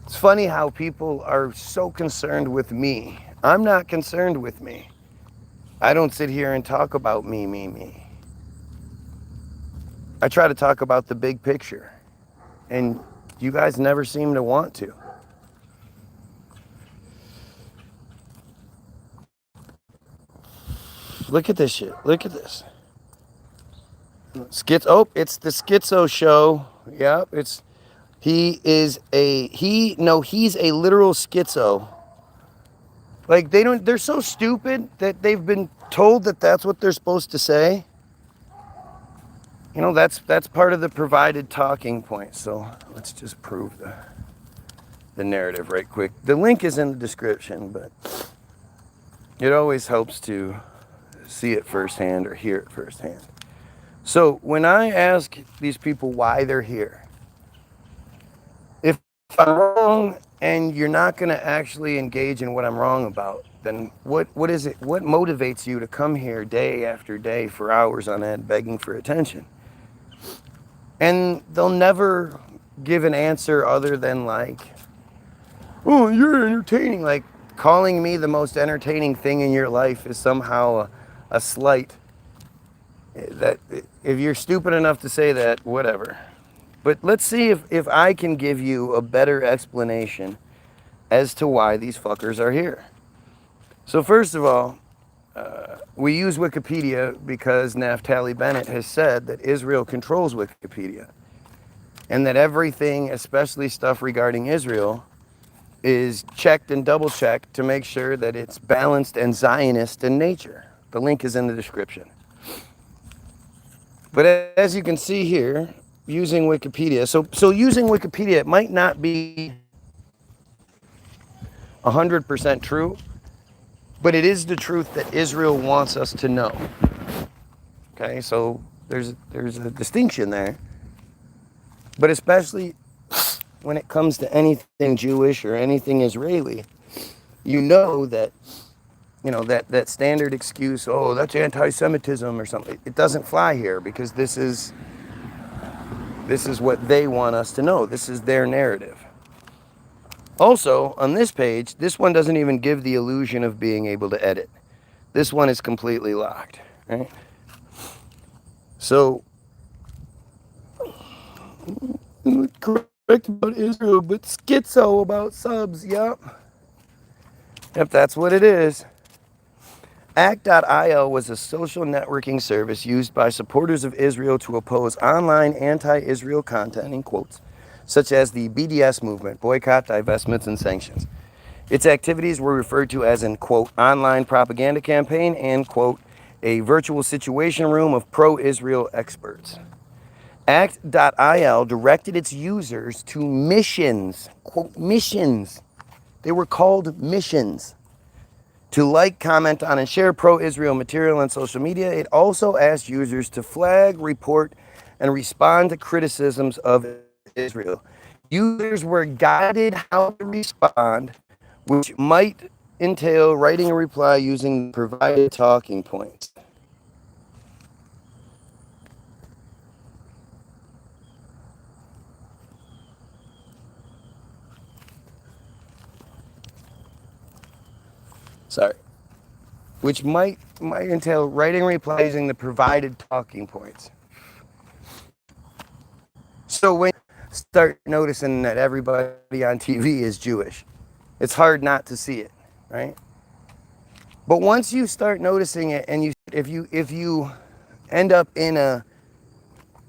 It's funny how people are so concerned with me. I'm not concerned with me. I don't sit here and talk about me. I try to talk about the big picture. And you guys never seem to want to. Look at this shit. Look at this. It's the Schizo show. Yep, he's a literal schizo. Like they're so stupid that they've been told that that's what they're supposed to say. You know, that's part of the provided talking point. So let's just prove the narrative right quick. The link is in the description, but it always helps to see it firsthand or hear it firsthand. So when I ask these people why they're here, if I'm wrong and you're not going to actually engage in what I'm wrong about, then what is it? What motivates you to come here day after day for hours on end begging for attention? And they'll never give an answer other than like, oh, you're entertaining. Like calling me the most entertaining thing in your life is somehow a slight. That if you're stupid enough to say that, whatever. But let's see if I can give you a better explanation as to why these fuckers are here. So first of all, we use Wikipedia because Naftali Bennett has said that Israel controls Wikipedia. And that everything, especially stuff regarding Israel, is checked and double checked to make sure that it's balanced and Zionist in nature. The link is in the description. But as you can see here, using Wikipedia, so using Wikipedia, it might not be 100% true, but it is the truth that Israel wants us to know. Okay, so there's a distinction there. But especially when it comes to anything Jewish or anything Israeli, you know that standard excuse, oh, that's anti-Semitism or something. It doesn't fly here because this is what they want us to know. This is their narrative. Also, on this page, this one doesn't even give the illusion of being able to edit. This one is completely locked, right? So, correct about Israel, but schizo about subs, yep. Yep, that's what it is. Act.io was a social networking service used by supporters of Israel to oppose online anti-Israel content, in quotes, such as the BDS movement, boycott, divestments, and sanctions. Its activities were referred to as an, quote, online propaganda campaign and, quote, a virtual situation room of pro-Israel experts. Act.il directed its users to missions, quote, missions. They were called missions. To like, comment on, and share pro-Israel material on social media. It also asked users to flag, report, and respond to criticisms of Israel. Users were guided how to respond, which might entail writing a reply using provided talking points. Sorry. Which might entail writing a reply using the provided talking points. So when you start noticing that everybody on TV is Jewish, it's hard not to see it, right? But once you start noticing it, and if you end up in a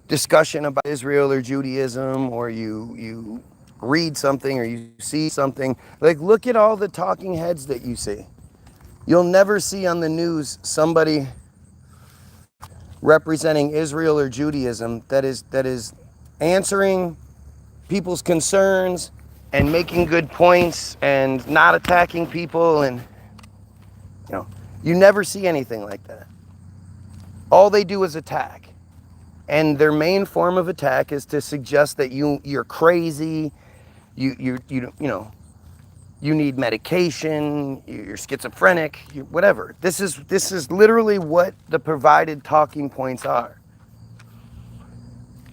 discussion about Israel or Judaism, or you read something or you see something, like look at all the talking heads that you see. You'll never see on the news somebody representing Israel or Judaism that is answering people's concerns and making good points and not attacking people, and you never see anything like that. All they do is attack. And their main form of attack is to suggest that you're crazy, you need medication, you're schizophrenic, whatever. This is literally what the provided talking points are.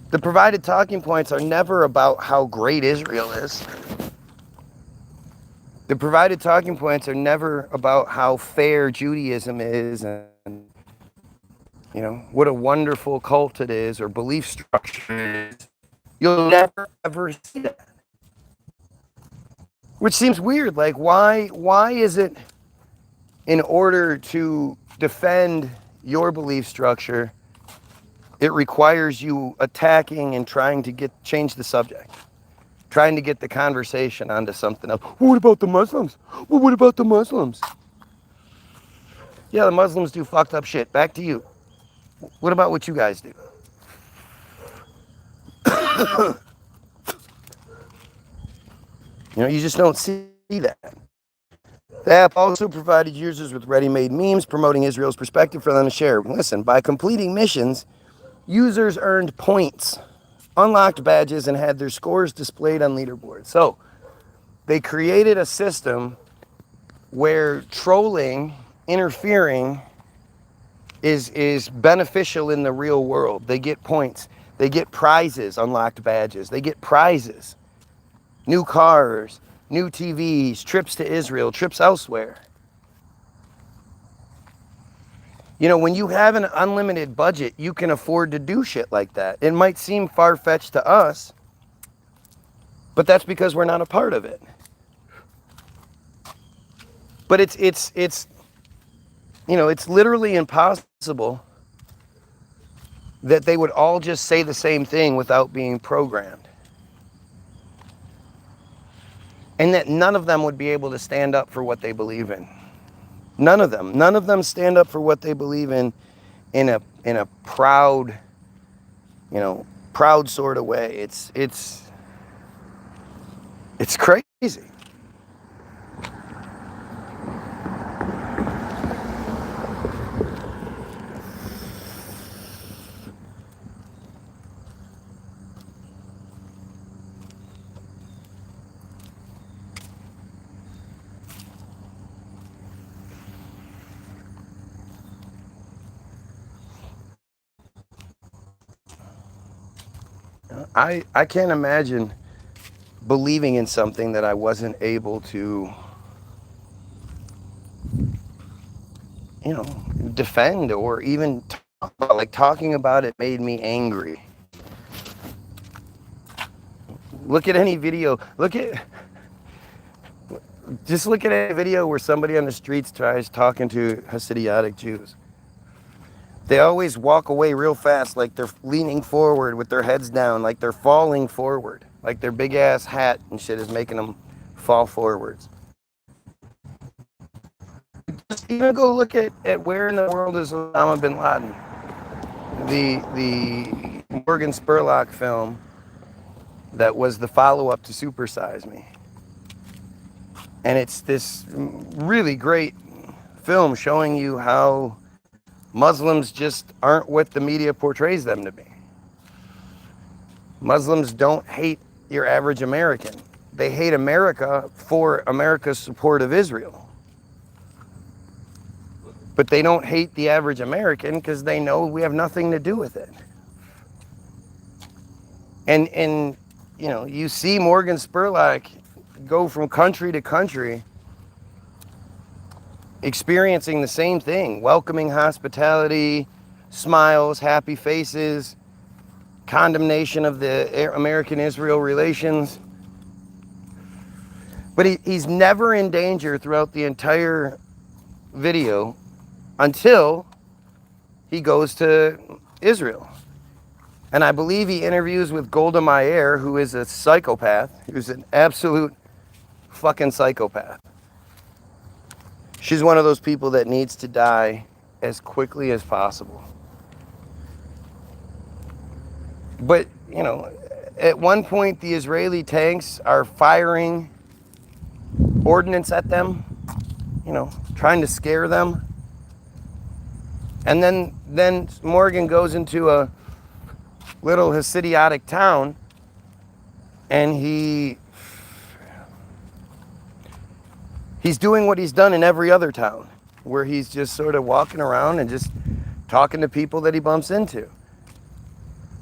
The provided talking points are never about how great Israel is. The provided talking points are never about how fair Judaism is and what a wonderful cult it is or belief structure is. You'll never ever see that. Which seems weird. Like, why is it in order to defend your belief structure, it requires you attacking and trying to change the subject, trying to get the conversation onto something else? Well, what about the Muslims? Well, what about the Muslims? Yeah, the Muslims do fucked up shit. Back to you. What about what you guys do? You just don't see that. The app also provided users with ready-made memes promoting Israel's perspective for them to share. Listen, by completing missions, users earned points, unlocked badges, and had their scores displayed on leaderboards. So they created a system where trolling, interfering is beneficial in the real world. They get points. They get prizes, unlocked badges. They get prizes. New cars, new TVs, trips to Israel, trips elsewhere. You know, when you have an unlimited budget, you can afford to do shit like that. It might seem far-fetched to us, but that's because we're not a part of it. But it's you know, it's literally impossible that they would all just say the same thing without being programmed. And that none of them would be able to stand up for what they believe in. None of them. None of them stand up for what they believe in a proud, you know, proud sort of way. It's crazy. I can't imagine believing in something that I wasn't able to, you know, defend or even talk about. Like, talking about it made me angry. Look at any video. Just look at a video where somebody on the streets tries talking to Hasidic Jews. They always walk away real fast, like they're leaning forward with their heads down, like they're falling forward, like their big ass hat and shit is making them fall forwards. Just even go look at where in the world is Osama bin Laden. The Morgan Spurlock film that was the follow-up to Super Size Me. And it's this really great film showing you how Muslims just aren't what the media portrays them to be. Muslims don't hate your average American. They hate America for America's support of Israel. But they don't hate the average American because they know we have nothing to do with it. And you know, you see Morgan Spurlock go from country to country experiencing the same thing, welcoming hospitality, smiles, happy faces, condemnation of the American-Israel relations. But he's never in danger throughout the entire video until he goes to Israel. And I believe he interviews with Golda Meir, who is a psychopath, who's an absolute fucking psychopath. She's one of those people that needs to die as quickly as possible. But, you know, at one point the Israeli tanks are firing ordnance at them, you know, trying to scare them. And then Morgan goes into a little Hasidic town and he's doing what he's done in every other town, where he's just sort of walking around and just talking to people that he bumps into.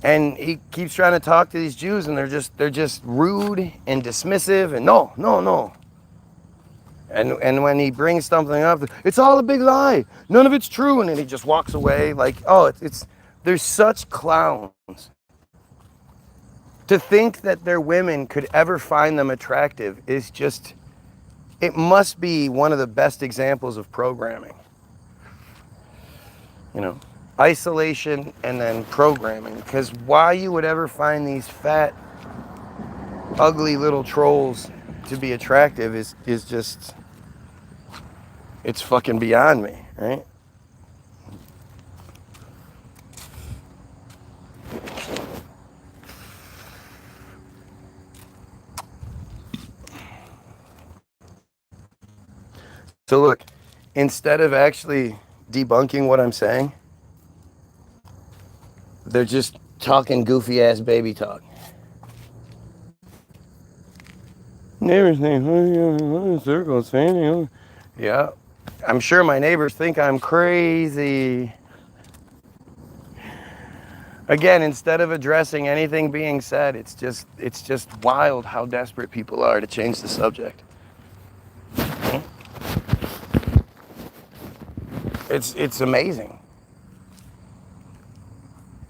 And he keeps trying to talk to these Jews, and they're just rude and dismissive and no. And when he brings something up, it's all a big lie. None of it's true. And then he just walks away like, oh, there's such clowns. To think that their women could ever find them attractive is just, it must be one of the best examples of programming. You know, isolation and then programming. Because why you would ever find these fat, ugly little trolls to be attractive is just, it's fucking beyond me, right? So look, instead of actually debunking what I'm saying, they're just talking goofy ass baby talk. Never say circles, fanny. Yeah. I'm sure my neighbors think I'm crazy. Again, instead of addressing anything being said, it's just wild how desperate people are to change the subject. It's amazing.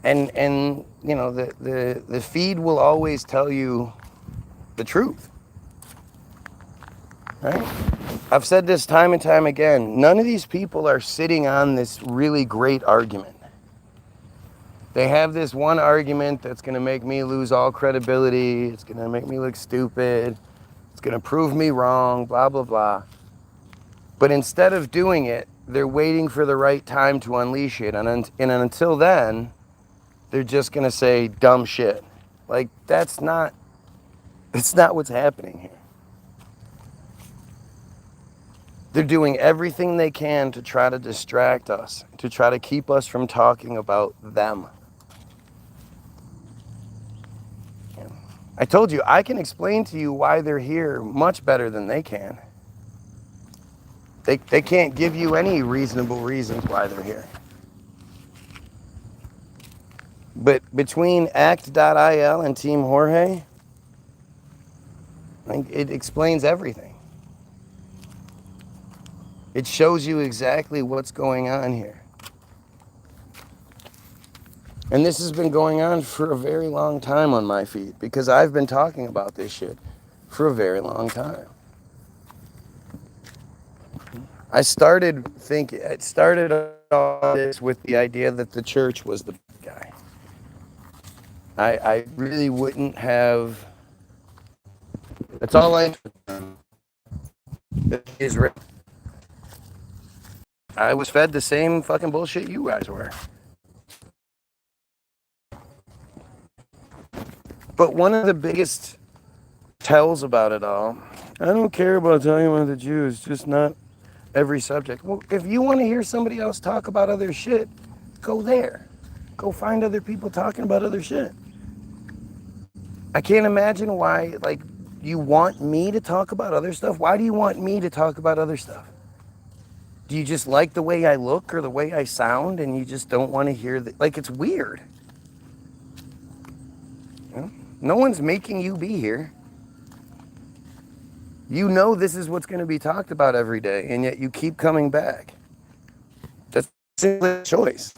And you know, the feed will always tell you the truth. Right? I've said this time and time again. None of these people are sitting on this really great argument. They have this one argument that's going to make me lose all credibility. It's going to make me look stupid. It's going to prove me wrong, blah, blah, blah. But instead of doing it, they're waiting for the right time to unleash it. And until then, they're just going to say dumb shit. Like, it's not what's happening here. They're doing everything they can to try to distract us, to try to keep us from talking about them. I told you, I can explain to you why they're here much better than they can. They can't give you any reasonable reasons why they're here. But between act.il and Team Jorge, it explains everything. It shows you exactly what's going on here. And this has been going on for a very long time on my feed because I've been talking about this shit for a very long time. I started all this with the idea that the church was the bad guy. I really wouldn't have. That's all I is. I was fed the same fucking bullshit you guys were. But one of the biggest tells about it all, I don't care about talking about the Jews, just not every subject. Well, if you want to hear somebody else talk about other shit, go there. Go find other people talking about other shit. I can't imagine why, like, you want me to talk about other stuff? Why do you want me to talk about other stuff? Do you just like the way I look or the way I sound and you just don't want to hear like, it's weird. You know? No one's making you be here. You know this is what's going to be talked about every day, and yet you keep coming back. That's simply a choice.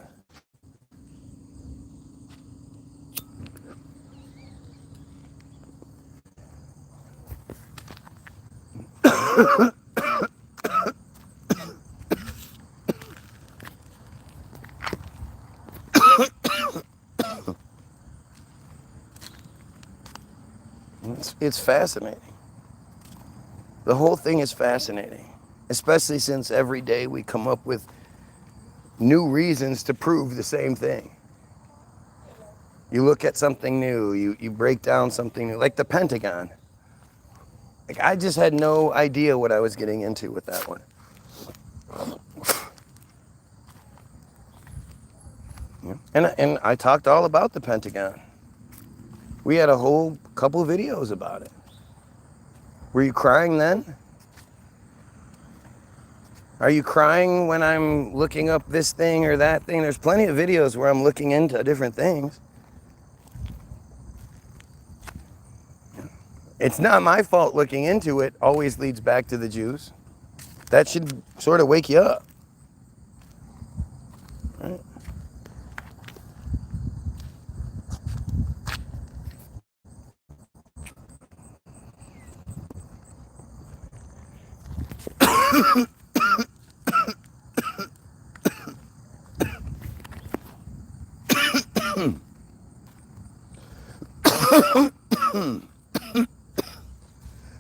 It's fascinating. The whole thing is fascinating, especially since every day we come up with new reasons to prove the same thing. You look at something new, you break down something new, like the Pentagon. Like, I just had no idea what I was getting into with that one. And I talked all about the Pentagon. We had a whole couple videos about it. Were you crying then? Are you crying when I'm looking up this thing or that thing? There's plenty of videos where I'm looking into different things. It's not my fault looking into it always leads back to the Jews. That should sort of wake you up. Right?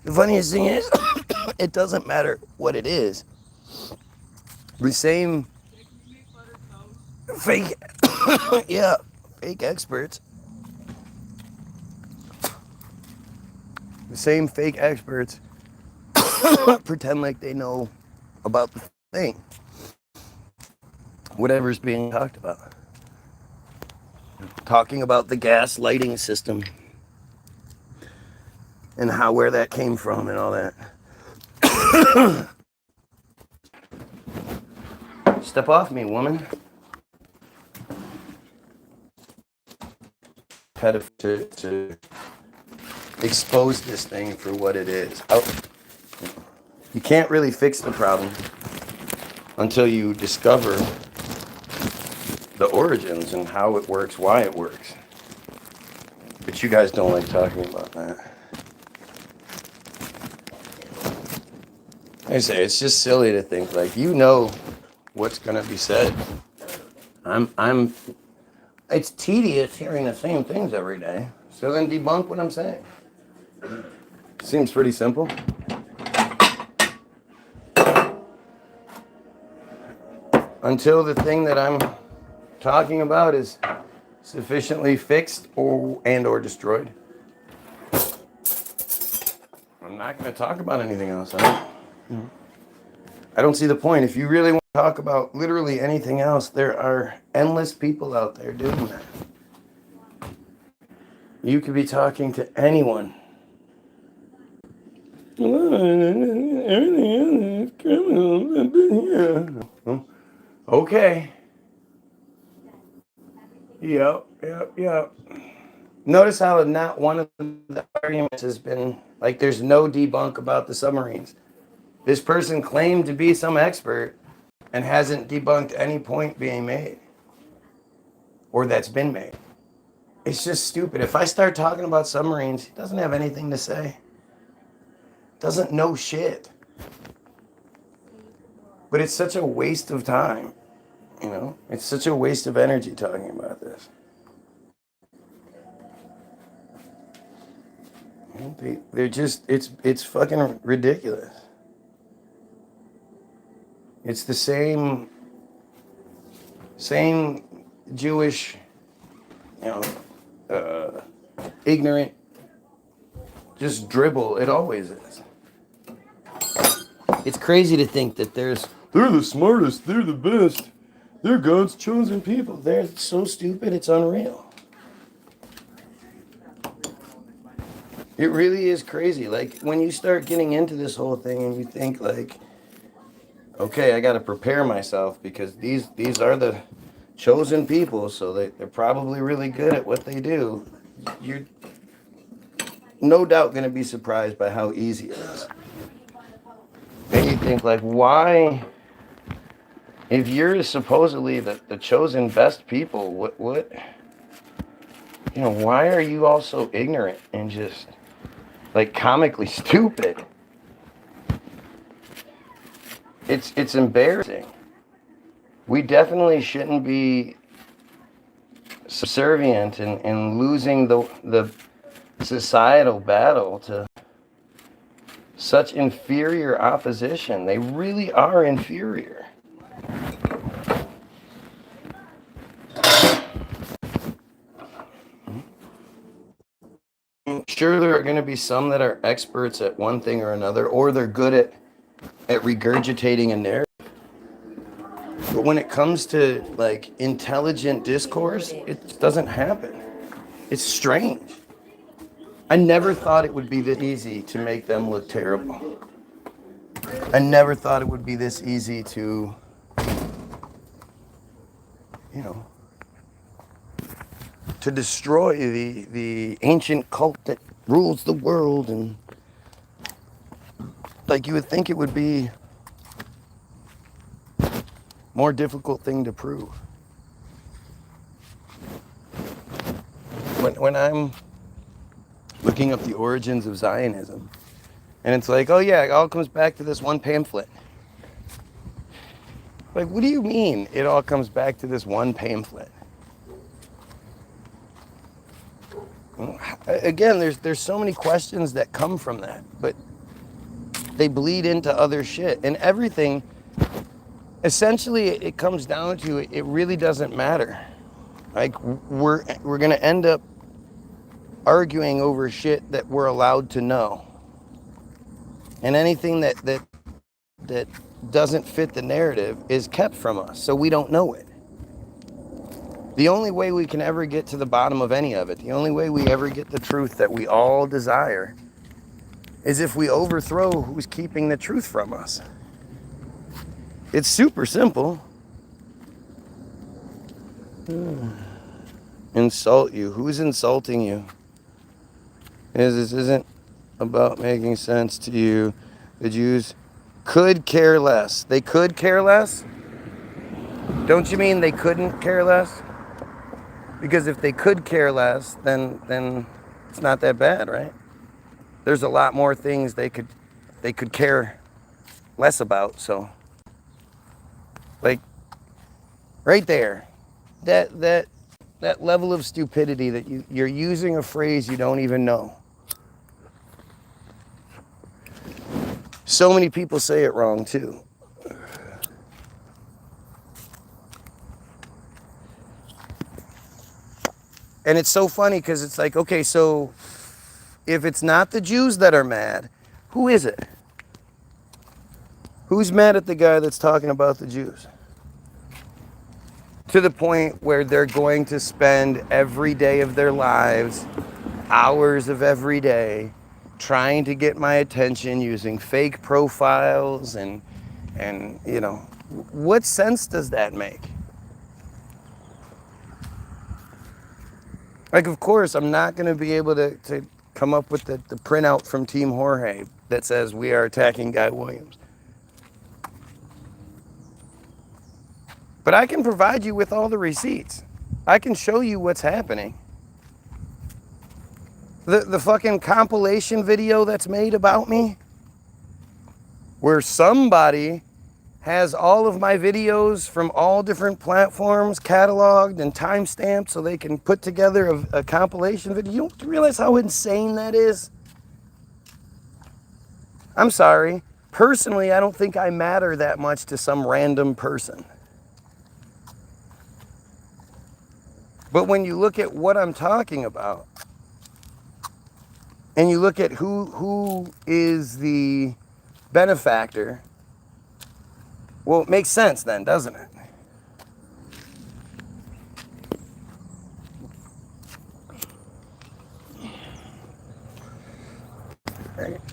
The funniest thing is, it doesn't matter what it is. The same fake, yeah, fake experts. The same fake experts pretend like they know about the thing. Whatever's being talked about. Talking about the gas lighting system and where that came from and all that. Step off me, woman. To expose this thing for what it is. You can't really fix the problem until you discover the origins and how it works, why it works. But you guys don't like talking about that. I say it's just silly to think like you know what's gonna be said. It's tedious hearing the same things every day. So then debunk what I'm saying. Seems pretty simple. Until the thing that I'm talking about is sufficiently fixed or destroyed, I'm not going to talk about anything else. I don't see the point. If you really want to talk about literally anything else, there are endless people out there doing that. You could be talking to anyone. Okay. Yep. Notice how not one of the arguments has been like there's no debunk about the submarines. This person claimed to be some expert and hasn't debunked any point being made or that's been made. It's just stupid. If I start talking about submarines, he doesn't have anything to say. Doesn't know shit. But it's such a waste of time, you know? It's such a waste of energy talking about this. They're just, it's fucking ridiculous. It's the same Jewish, ignorant, just dribble. It always is. It's crazy to think that they're the smartest, they're the best, they're God's chosen people. They're so stupid, it's unreal. It really is crazy. Like, when you start getting into this whole thing and you think, like, okay, I got to prepare myself because these are the chosen people, so they're probably really good at what they do. You're no doubt going to be surprised by how easy it is. And you think, like, why, if you're supposedly the chosen best people, what, why are you all so ignorant and just, like, comically stupid? It's embarrassing. We definitely shouldn't be subservient and losing the societal battle to such inferior opposition. They really are inferior. Sure, there are going to be some that are experts at one thing or another, or they're good at regurgitating a narrative. But when it comes to, like, intelligent discourse, it doesn't happen. It's strange. I never thought it would be this easy to make them look terrible. I never thought it would be this easy to, to destroy the ancient cult that rules the world. And, like, you would think it would be more difficult thing to prove. When I'm looking up the origins of Zionism, and it's like, oh yeah, it all comes back to this one pamphlet. Like, what do you mean it all comes back to this one pamphlet? Again, there's so many questions that come from that, but they bleed into other shit. And everything, essentially, it comes down to it really doesn't matter. Like, we're going to end up arguing over shit that we're allowed to know. And anything that doesn't fit the narrative is kept from us, so we don't know it. The only way we can ever get to the bottom of any of it, the only way we ever get the truth that we all desire, is if we overthrow who's keeping the truth from us. It's super simple. Insult you. Who's insulting you? This isn't about making sense to you. The Jews could care less. They could care less? Don't you mean they couldn't care less? Because if they could care less, then it's not that bad, right? There's a lot more things they could care less about. So, like, right there, that level of stupidity that you're using a phrase you don't even know. So many people say it wrong too. And it's so funny because it's like, okay, so if it's not the Jews that are mad, who is it? Who's mad at the guy that's talking about the Jews? To the point where they're going to spend every day of their lives, hours of every day, trying to get my attention using fake profiles and you know, what sense does that make? Like, of course, I'm not going to be able to come up with the printout from Team Jorge that says we are attacking Guy Williams. But I can provide you with all the receipts. I can show you what's happening. The fucking compilation video that's made about me, where somebody has all of my videos from all different platforms cataloged and time-stamped so they can put together a compilation video. You don't realize how insane that is? I'm sorry. Personally, I don't think I matter that much to some random person. But when you look at what I'm talking about, and you look at who is the benefactor, well, it makes sense then, doesn't it?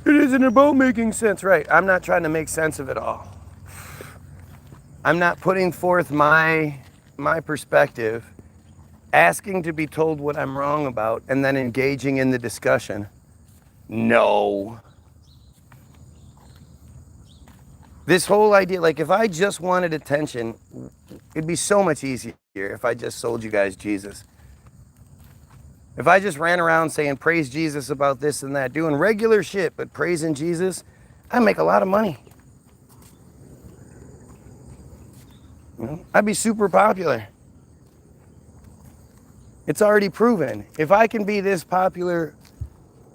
It isn't about making sense, right? I'm not trying to make sense of it all. I'm not putting forth my perspective, asking to be told what I'm wrong about, and then engaging in the discussion. No. This whole idea, like, if I just wanted attention, it'd be so much easier if I just sold you guys Jesus. If I just ran around saying praise Jesus about this and that, doing regular shit, but praising Jesus, I'd make a lot of money. You know, I'd be super popular. It's already proven. If I can be this popular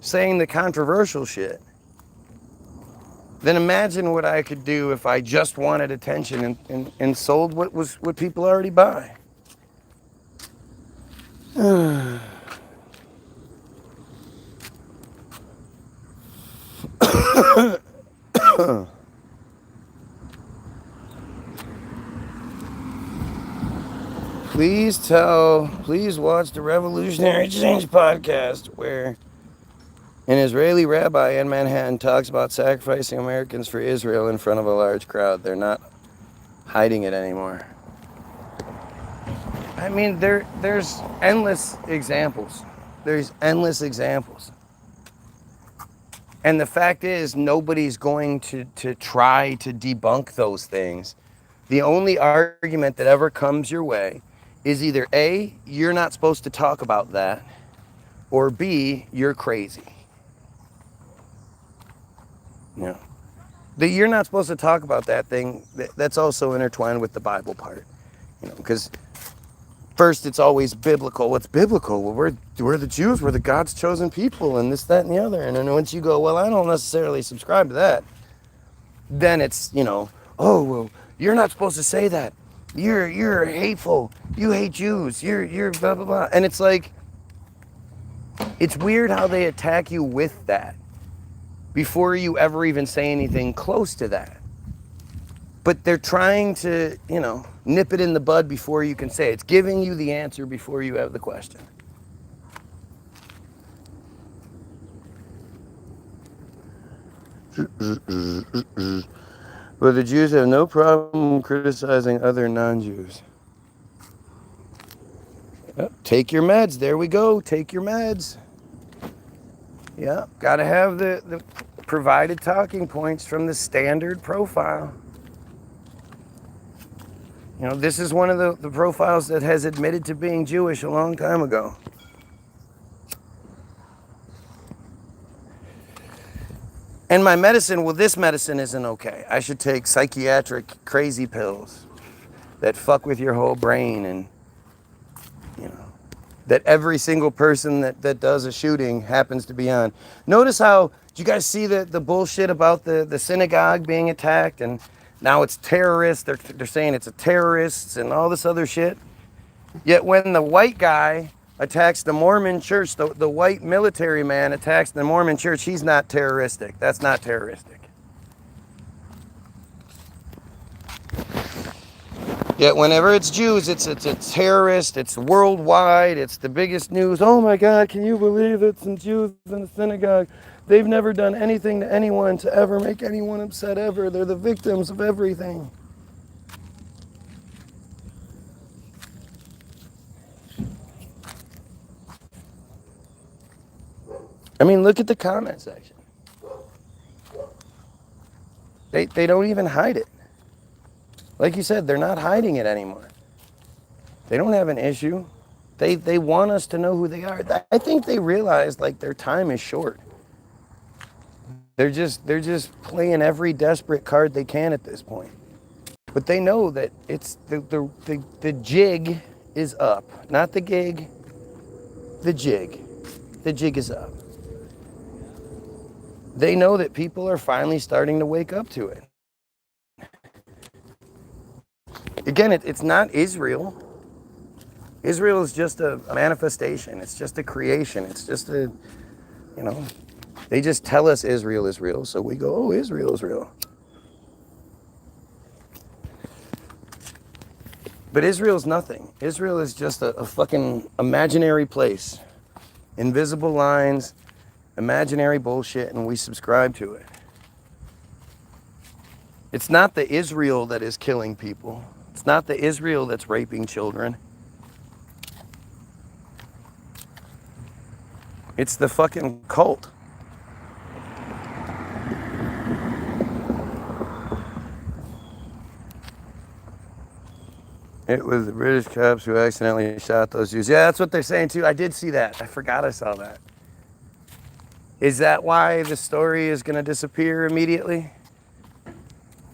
saying the controversial shit, then imagine what I could do if I just wanted attention and sold what people already buy. Please watch the Revolutionary Change podcast where an Israeli rabbi in Manhattan talks about sacrificing Americans for Israel in front of a large crowd. They're not hiding it anymore. I mean, there's endless examples. There's endless examples. And the fact is, nobody's going to try to debunk those things. The only argument that ever comes your way is either A, you're not supposed to talk about that, or B, you're crazy. Yeah. That you're not supposed to talk about that thing, that's also intertwined with the Bible part. You know, because first it's always biblical. What's biblical? Well, we're the Jews, we're the God's chosen people, and this, that, and the other. And then once you go, well, I don't necessarily subscribe to that, then it's, you know, oh, well, you're not supposed to say that. You're hateful. You hate Jews. You're blah, blah, blah. And it's like, it's weird how they attack you with that before you ever even say anything close to that. But they're trying to, you know, nip it in the bud before you can say it. It's giving you the answer before you have the question. But the Jews have no problem criticizing other non-Jews. Take your meds. There we go. Take your meds. Yeah, got to have the provided talking points from the standard profile. You know, this is one of the profiles that has admitted to being Jewish a long time ago. And my medicine, well, this medicine isn't okay. I should take psychiatric crazy pills that fuck with your whole brain, and, you know, that every single person that does a shooting happens to be on. Notice how, did you guys see the bullshit about the synagogue being attacked, and now it's terrorists, they're saying it's a terrorists and all this other shit? Yet when the white guy attacks the Mormon church, the white military man attacks the Mormon church, he's not terroristic. That's not terroristic. Yet whenever it's Jews, it's a terrorist, it's worldwide, it's the biggest news. Oh my God, can you believe it's some Jews in the synagogue? They've never done anything to anyone to ever make anyone upset ever. They're the victims of everything. I mean, look at the comment section. They don't even hide it. Like you said, they're not hiding it anymore. They don't have an issue. They want us to know who they are. I think they realize, like, their time is short. They're just playing every desperate card they can at this point. But they know that it's the jig is up. Not the gig, the jig. The jig is up. They know that people are finally starting to wake up to it. Again, it's not Israel. Israel is just a manifestation. It's just a creation. It's just a, you know, they just tell us Israel is real, so we go, oh, Israel is real. But Israel's nothing. Israel is just a fucking imaginary place. Invisible lines, imaginary bullshit, and we subscribe to it. It's not the Israel that is killing people. It's not the Israel that's raping children. It's the fucking cult. It was the British cops who accidentally shot those Jews. Yeah, that's what they're saying too. I did see that. I forgot I saw that. Is that why the story is going to disappear immediately?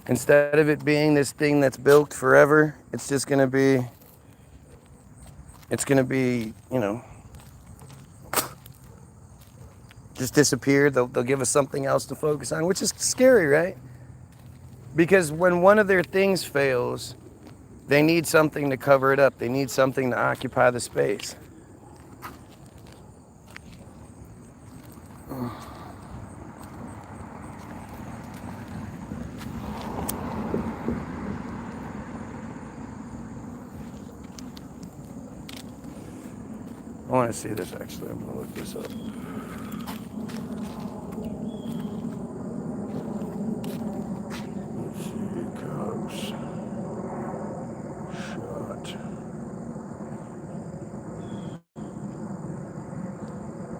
Instead of it being this thing that's built forever, it's just going to be, you know, just disappear. They'll give us something else to focus on, which is scary, right? Because when one of their things fails, they need something to cover it up. They need something to occupy the space. I want to see this actually. I'm going to look this up. Let's see, cops shot.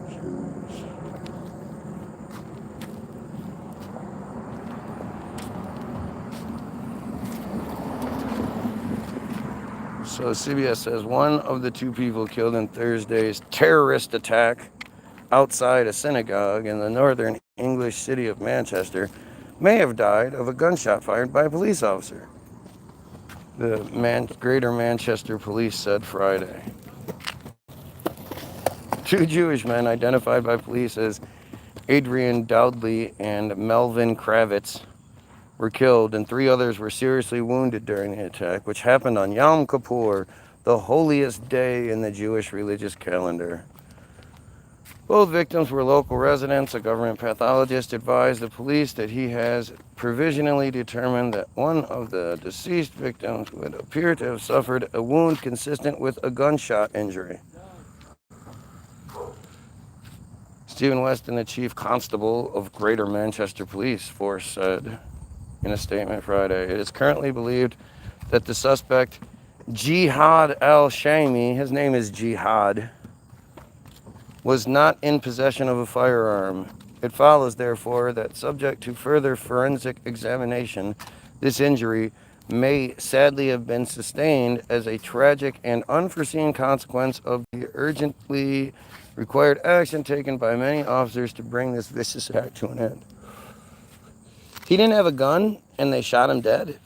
Jews. So CBS says one of the two people killed in Thursday's terrorist attack outside a synagogue in the northern English city of Manchester may have died of a gunshot fired by a police officer. The Greater Manchester Police said Friday. Two Jewish men identified by police as Adrian Dowdley and Melvin Kravitz were killed, and 3 others were seriously wounded during the attack, which happened on Yom Kippur, the holiest day in the Jewish religious calendar. Both victims were local residents. A government pathologist advised the police that he has provisionally determined that one of the deceased victims would appear to have suffered a wound consistent with a gunshot injury. Stephen Weston, the chief constable of Greater Manchester Police Force, said in a statement Friday, it is currently believed that the suspect Jihad al-Shami, his name is Jihad, was not in possession of a firearm. It follows, therefore, that subject to further forensic examination, this injury may sadly have been sustained as a tragic and unforeseen consequence of the urgently required action taken by many officers to bring this vicious attack to an end. He didn't have a gun and they shot him dead?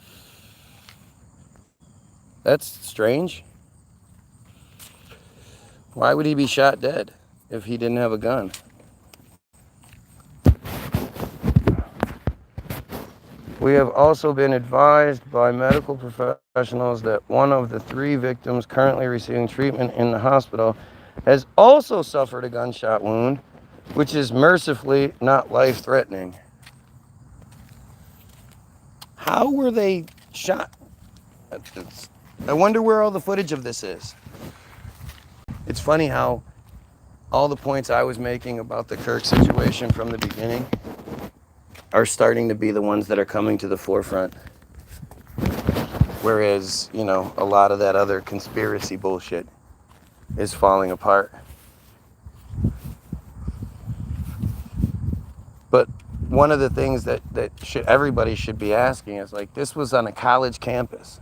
That's strange. Why would he be shot dead if he didn't have a gun? We have also been advised by medical professionals that one of the 3 victims currently receiving treatment in the hospital has also suffered a gunshot wound, which is mercifully not life-threatening. How were they shot? I wonder where all the footage of this is. It's funny how all the points I was making about the Kirk situation from the beginning are starting to be the ones that are coming to the forefront. Whereas, you know, a lot of that other conspiracy bullshit is falling apart. But one of the things that everybody should be asking is, like, this was on a college campus.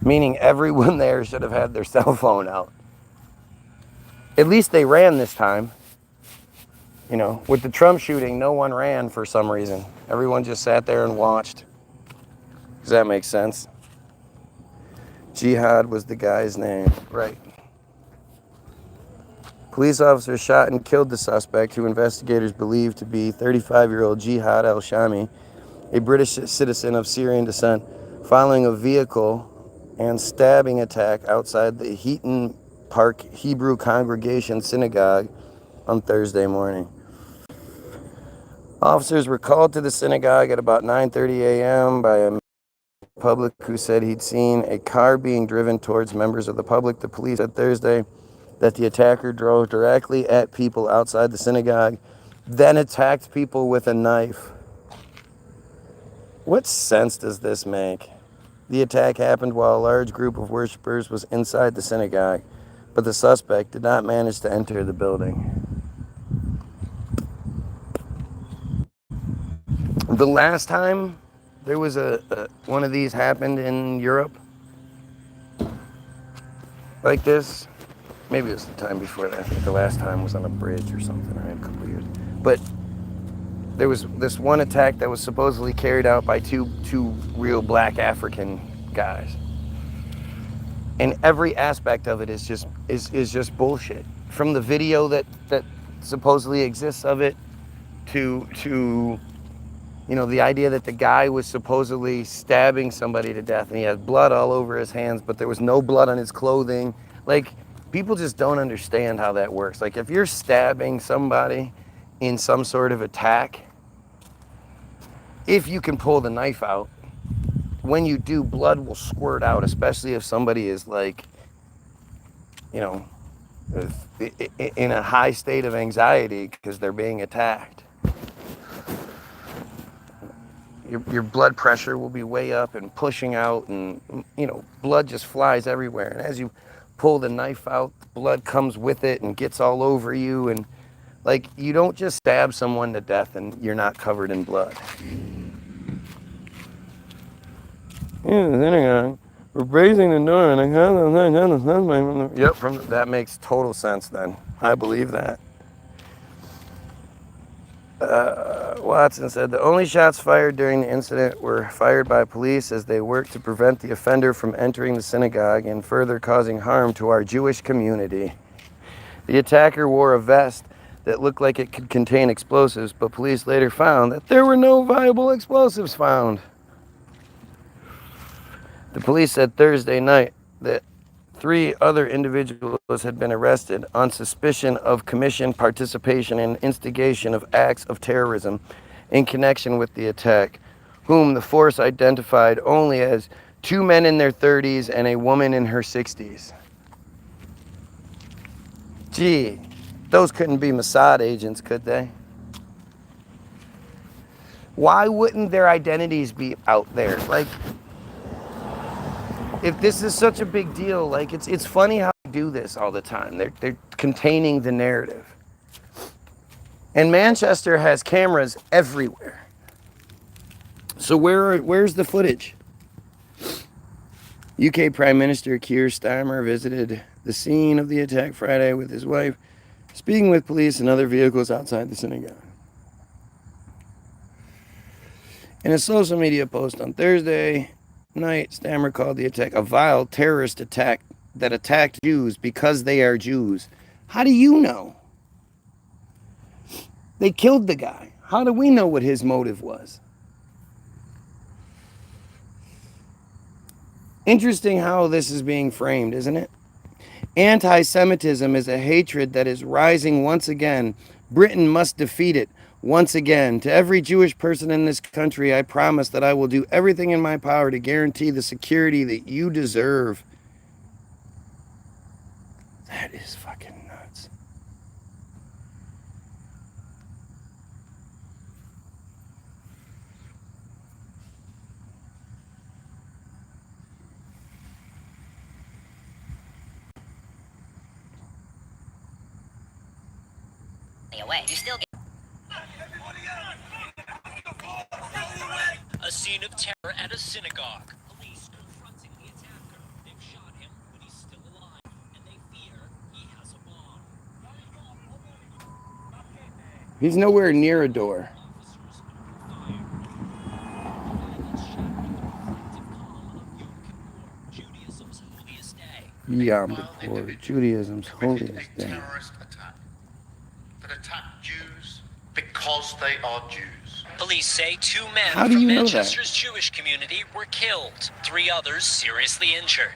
Meaning everyone there should have had their cell phone out. At least they ran this time. You know, with the Trump shooting, no one ran for some reason. Everyone just sat there and watched. Does that make sense? Jihad was the guy's name. Right. Police officers shot and killed the suspect, who investigators believe to be 35-year-old Jihad al-Shami, a British citizen of Syrian descent, following a vehicle and stabbing attack outside the Heaton Park Hebrew Congregation Synagogue on Thursday morning. Officers were called to the synagogue at about 9:30 a.m. by a public who said he'd seen a car being driven towards members of the public. The police said Thursday that the attacker drove directly at people outside the synagogue, then attacked people with a knife. What sense does this make? The attack happened while a large group of worshipers was inside the synagogue, but the suspect did not manage to enter the building. The last time there was one of these happened in Europe like this, maybe it was the time before that. I think the last time was on a bridge or something, right? A couple of years. But there was this one attack that was supposedly carried out by two real black African guys. And every aspect of it is just bullshit. From the video that supposedly exists of it to you know, the idea that the guy was supposedly stabbing somebody to death and he had blood all over his hands, but there was no blood on his clothing. Like, people just don't understand how that works. Like, if you're stabbing somebody in some sort of attack, if you can pull the knife out, when you do, blood will squirt out, especially if somebody is, like, you know, in a high state of anxiety because they're being attacked. Your blood pressure will be way up and pushing out, and, you know, blood just flies everywhere. And as you pull the knife out, blood comes with it and gets all over you. And, like, you don't just stab someone to death and you're not covered in blood. Yeah, we're raising the door, and yep, that makes total sense then. I believe that. Watson said the only shots fired during the incident were fired by police as they worked to prevent the offender from entering the synagogue and further causing harm to our Jewish community. The attacker wore a vest that looked like it could contain explosives, but police later found that there were no viable explosives found. The police said Thursday night that 3 other individuals had been arrested on suspicion of commission, participation, and instigation of acts of terrorism in connection with the attack, whom the force identified only as 2 men in their 30s and a woman in her 60s. Gee, those couldn't be Mossad agents, could they? Why wouldn't their identities be out there? Like, if this is such a big deal, like it's funny how they do this all the time. They're containing the narrative. And Manchester has cameras everywhere. So where's the footage? UK Prime Minister Keir Starmer visited the scene of the attack Friday with his wife, speaking with police and other vehicles outside the synagogue. In a social media post on Thursday night, Starmer called the attack a vile terrorist attack that attacked Jews because they are Jews. How do you know? They killed the guy. How do we know what his motive was? Interesting how this is being framed, isn't it? Anti-Semitism is a hatred that is rising once again. Britain must defeat it once again. To every Jewish person in this country, I promise that I will do everything in my power to guarantee the security that you deserve. That is fucking nuts. Away. You still get a scene of terror at a synagogue. Police confronting the attacker. They've shot him, but he's still alive, and they fear he has a bomb. He's nowhere near a door. Judaism's holiest day. Yom Kippur, Judaism's holiest day. Terrorist attack that attacked Jews because they are Jews. Police say 2 men How do from you know Manchester's Jewish community were killed, 3 others seriously injured.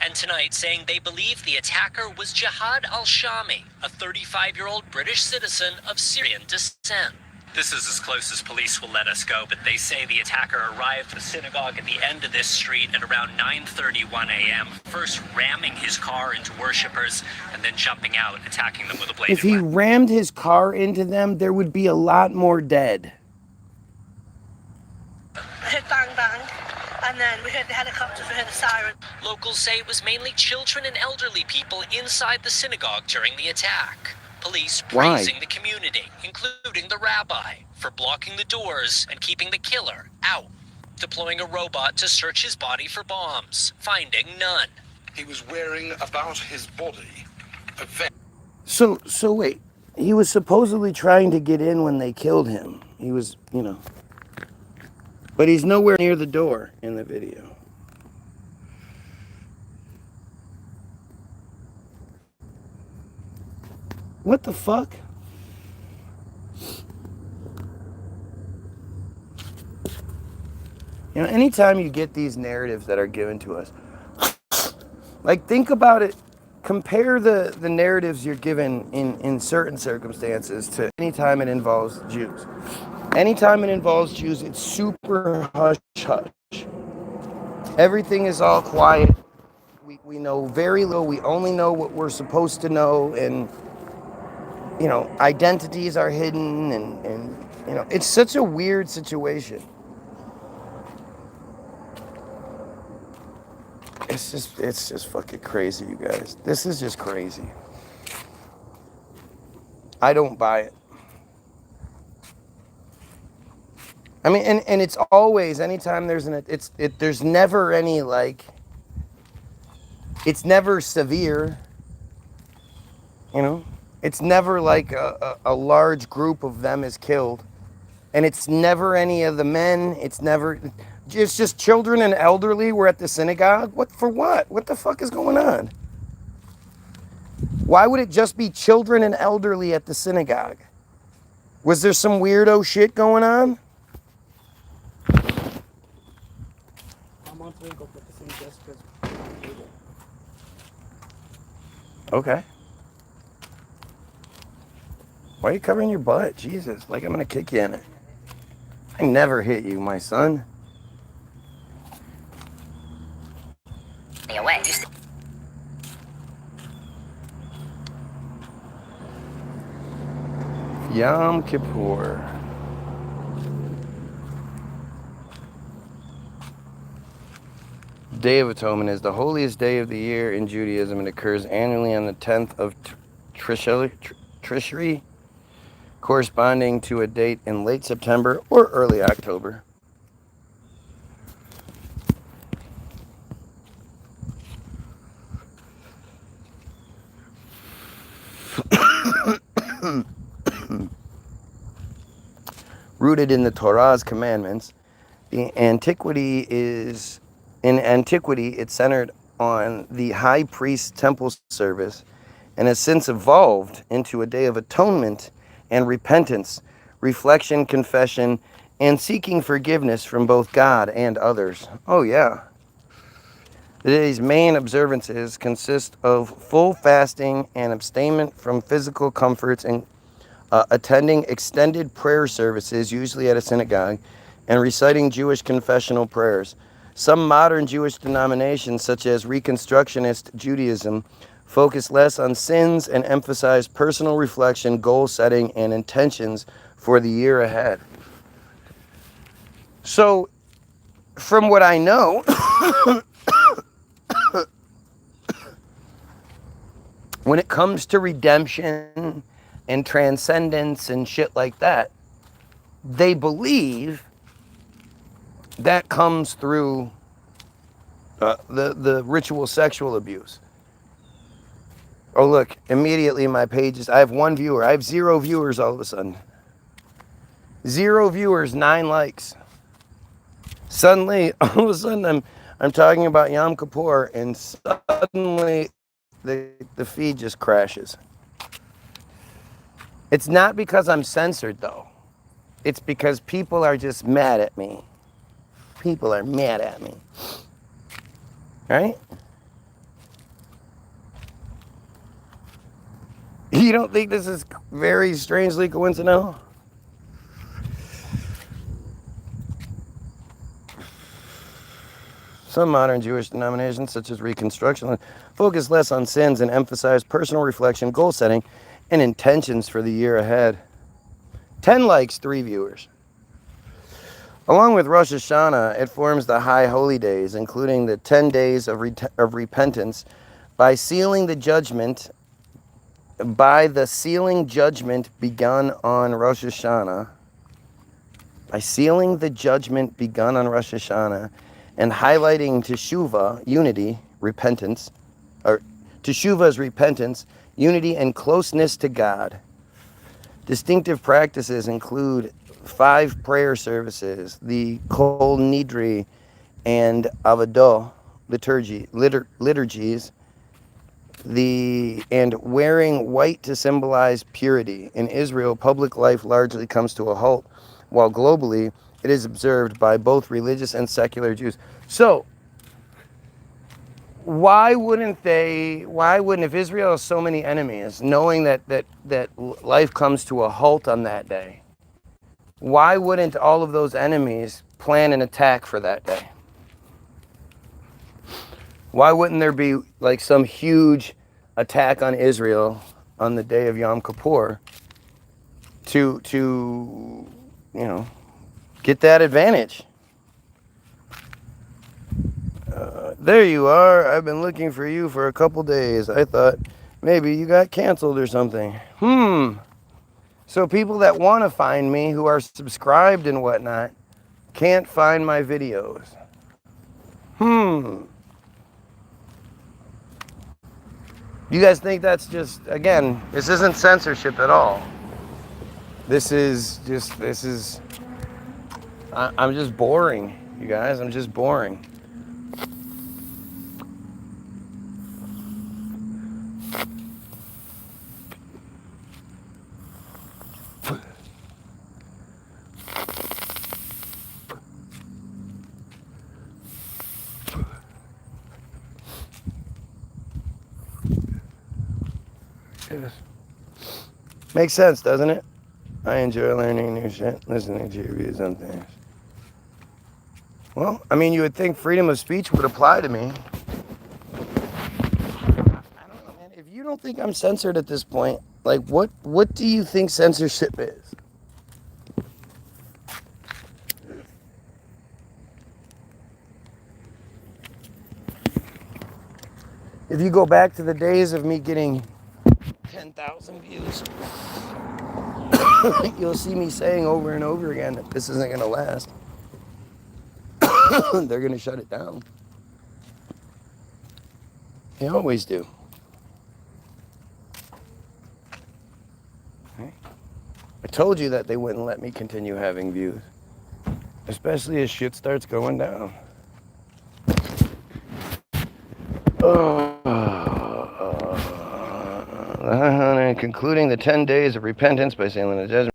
And tonight saying they believe the attacker was Jihad al-Shami, a 35-year-old British citizen of Syrian descent. This is as close as police will let us go, but they say the attacker arrived at the synagogue at the end of this street at around 9:31 a.m., first ramming his car into worshippers and then jumping out, attacking them with a bladed If he weapon. rammed his car into them, there would be a lot more dead. We heard bang bang, and then we heard the helicopters, we heard the siren. Locals say it was mainly children and elderly people inside the synagogue during the attack. Police Why? praising the community, including the rabbi, for blocking the doors and keeping the killer out. Deploying a robot to search his body for bombs, finding none. He was wearing about his body a vest. So wait. He was supposedly trying to get in when they killed him. He was, but he's nowhere near the door in the video. What the fuck? Anytime you get these narratives that are given to us, like, think about it. Compare the narratives you're given in certain circumstances to any time it involves Jews. Anytime it involves Jews, it's super hush-hush. Everything is all quiet. We know very little. We only know what we're supposed to know, and identities are hidden, and it's such a weird situation. It's just fucking crazy, you guys. This is just crazy. I don't buy it. I mean, and it's always, anytime there's there's never any, like, it's never severe, It's never like a large group of them is killed. And it's never any of the men. It's just children and elderly were at the synagogue. What for what? What the fuck is going on? Why would it just be children and elderly at the synagogue? Was there some weirdo shit going on? Okay. Why are you covering your butt? Jesus, like I'm gonna kick you in it. I never hit you, my son. Stay away. Yom Kippur. Day of Atonement is the holiest day of the year in Judaism and occurs annually on the 10th of Tishri, corresponding to a date in late September or early October. Rooted in the Torah's commandments, in antiquity, it centered on the high priest's temple service and has since evolved into a day of atonement and repentance, reflection, confession, and seeking forgiveness from both God and others. Oh, yeah. The day's main observances consist of full fasting and abstainment from physical comforts and attending extended prayer services, usually at a synagogue, and reciting Jewish confessional prayers. Some modern Jewish denominations, such as Reconstructionist Judaism, focus less on sins and emphasize personal reflection, goal setting, and intentions for the year ahead. So, from what I know, when it comes to redemption and transcendence and shit like that, they believe that comes through the ritual sexual abuse. Oh, look, immediately my pages, I have 1 viewer. I have 0 viewers all of a sudden. 0 viewers, 9 likes. Suddenly, all of a sudden, I'm talking about Yom Kippur, and suddenly the feed just crashes. It's not because I'm censored, though. It's because people are just mad at me. People are mad at me. Right? You don't think this is very strangely coincidental? Some modern Jewish denominations, such as Reconstruction, focus less on sins and emphasize personal reflection, goal setting, and intentions for the year ahead. 10 likes, 3 viewers. Along with Rosh Hashanah, it forms the high holy days, including the 10 days of repentance, by the sealing judgment begun on Rosh Hashanah, and highlighting Teshuvah, unity, repentance, or Teshuvah's repentance, unity, and closeness to God. Distinctive practices include 5 prayer services, the Kol Nidri and Avodah liturgies, and wearing white to symbolize purity. In Israel, public life largely comes to a halt, while globally it is observed by both religious and secular Jews. So, why wouldn't, if Israel has so many enemies, knowing that life comes to a halt on that day, why wouldn't all of those enemies plan an attack for that day? Why wouldn't there be like some huge attack on Israel on the day of Yom Kippur to get that advantage? There you are. I've been looking for you for a couple days. I thought maybe you got canceled or something. So people that want to find me, who are subscribed and whatnot, can't find my videos. You guys think that's just, again, this isn't censorship at all. I'm just boring, you guys. I'm just boring. Makes sense, doesn't it? I enjoy learning new shit, listening to your views on things. Well, I mean, you would think freedom of speech would apply to me. I don't know, man. If you don't think I'm censored at this point, like, what do you think censorship is? If you go back to the days of me getting 10,000 views, you'll see me saying over and over again that this isn't going to last. They're going to shut it down. They always do. Right? I told you that they wouldn't let me continue having views, especially as shit starts going down. Concluding the 10 days of repentance by sailing the desert.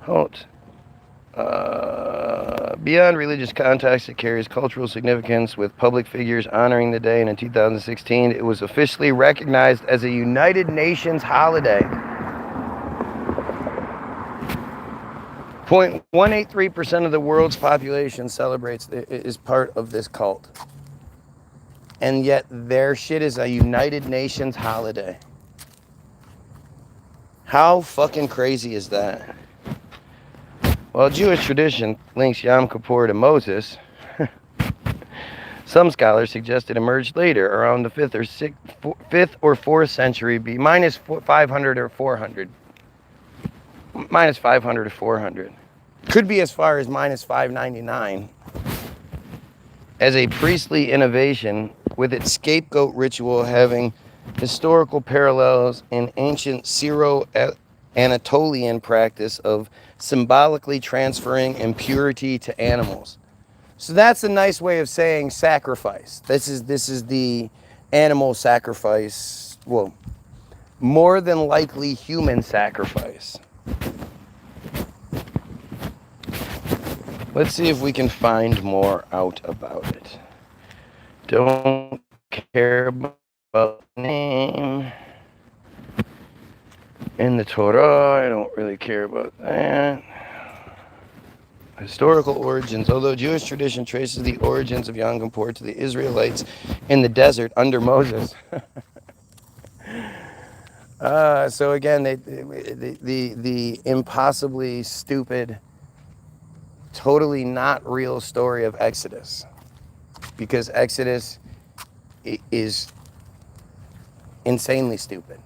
Halt. Beyond religious context, it carries cultural significance with public figures honoring the day, and in 2016 it was officially recognized as a United Nations holiday. 0.183% of the world's population is part of this cult. And yet their shit is a United Nations holiday. How fucking crazy is that? While Jewish tradition links Yom Kippur to Moses, some scholars suggest it emerged later, around the 5th or 4th century B, minus 500 or 400. Minus 500 or 400. Could be as far as minus 599. As a priestly innovation, with its scapegoat ritual having historical parallels in ancient Syro-Anatolian practice of symbolically transferring impurity to animals. So that's a nice way of saying sacrifice. This is the animal sacrifice, well, more than likely human sacrifice. Let's see if we can find more out about it. Don't care about the name. In the Torah, I don't really care about that. Historical origins. Although Jewish tradition traces the origins of Yom Kippur to the Israelites in the desert under Moses. So again, the impossibly stupid, totally not real story of Exodus. Because Exodus is insanely stupid.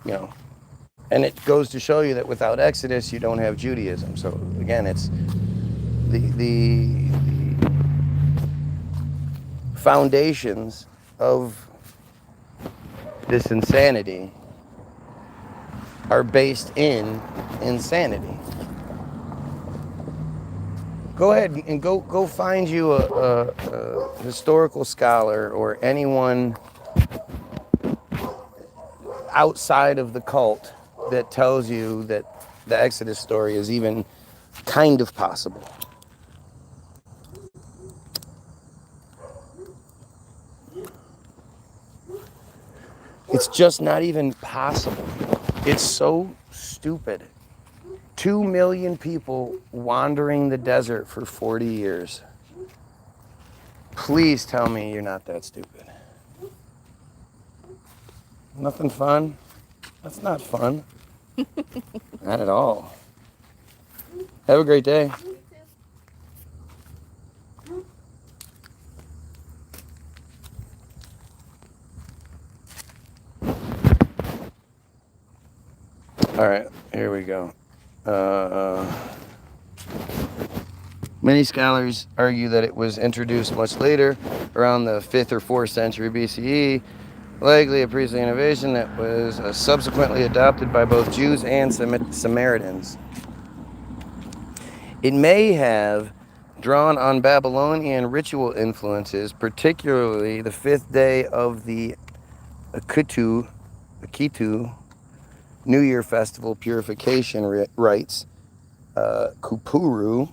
You know, and it goes to show you that without Exodus, you don't have Judaism. So again, it's the foundations of this insanity are based in insanity. Go ahead and go find you a historical scholar or anyone outside of the cult that tells you that the Exodus story is even kind of possible. It's just not even possible. It's so stupid. 2 million people wandering the desert for 40 years. Please tell me you're not that stupid. Nothing fun? That's not fun. Not at all. Have a great day. All right, here we go. Many scholars argue that it was introduced much later, around the 5th or 4th century BCE, likely a priestly innovation that was subsequently adopted by both Jews and Samaritans. It may have drawn on Babylonian ritual influences, particularly the 5th day of the Akitu New Year Festival purification rites, Kupuru,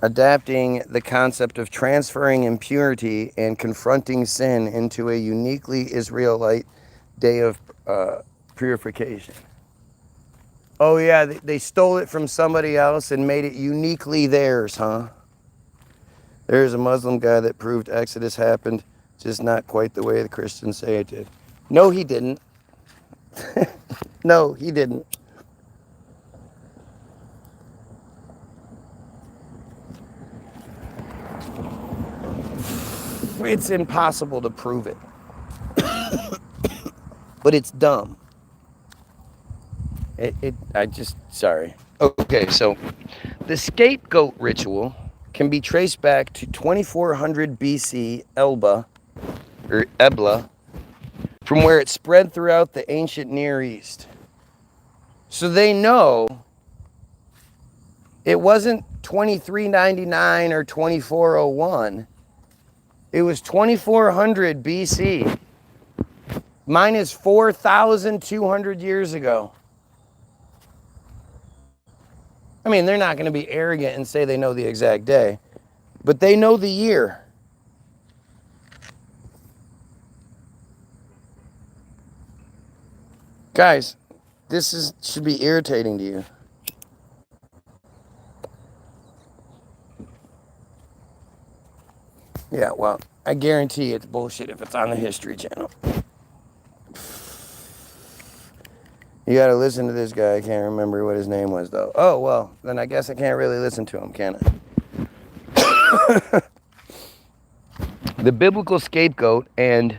adapting the concept of transferring impurity and confronting sin into a uniquely Israelite day of purification. Oh yeah, they stole it from somebody else and made it uniquely theirs, huh? There's a Muslim guy that proved Exodus happened, just not quite the way the Christians say it did. No, he didn't. No, he didn't. it's impossible to prove it. But it's dumb. Sorry. Okay, so the scapegoat ritual can be traced back to 2400 BC Ebla, from where it spread throughout the ancient Near East. So they know it wasn't 2399 or 2401. It was 2400 BC. Minus 4,200 years ago. I mean, they're not going to be arrogant and say they know the exact day, but they know the year. Guys, should be irritating to you. Yeah, well, I guarantee it's bullshit if it's on the History Channel. You gotta listen to this guy. I can't remember what his name was, though. Oh, well, then I guess I can't really listen to him, can I? The biblical scapegoat and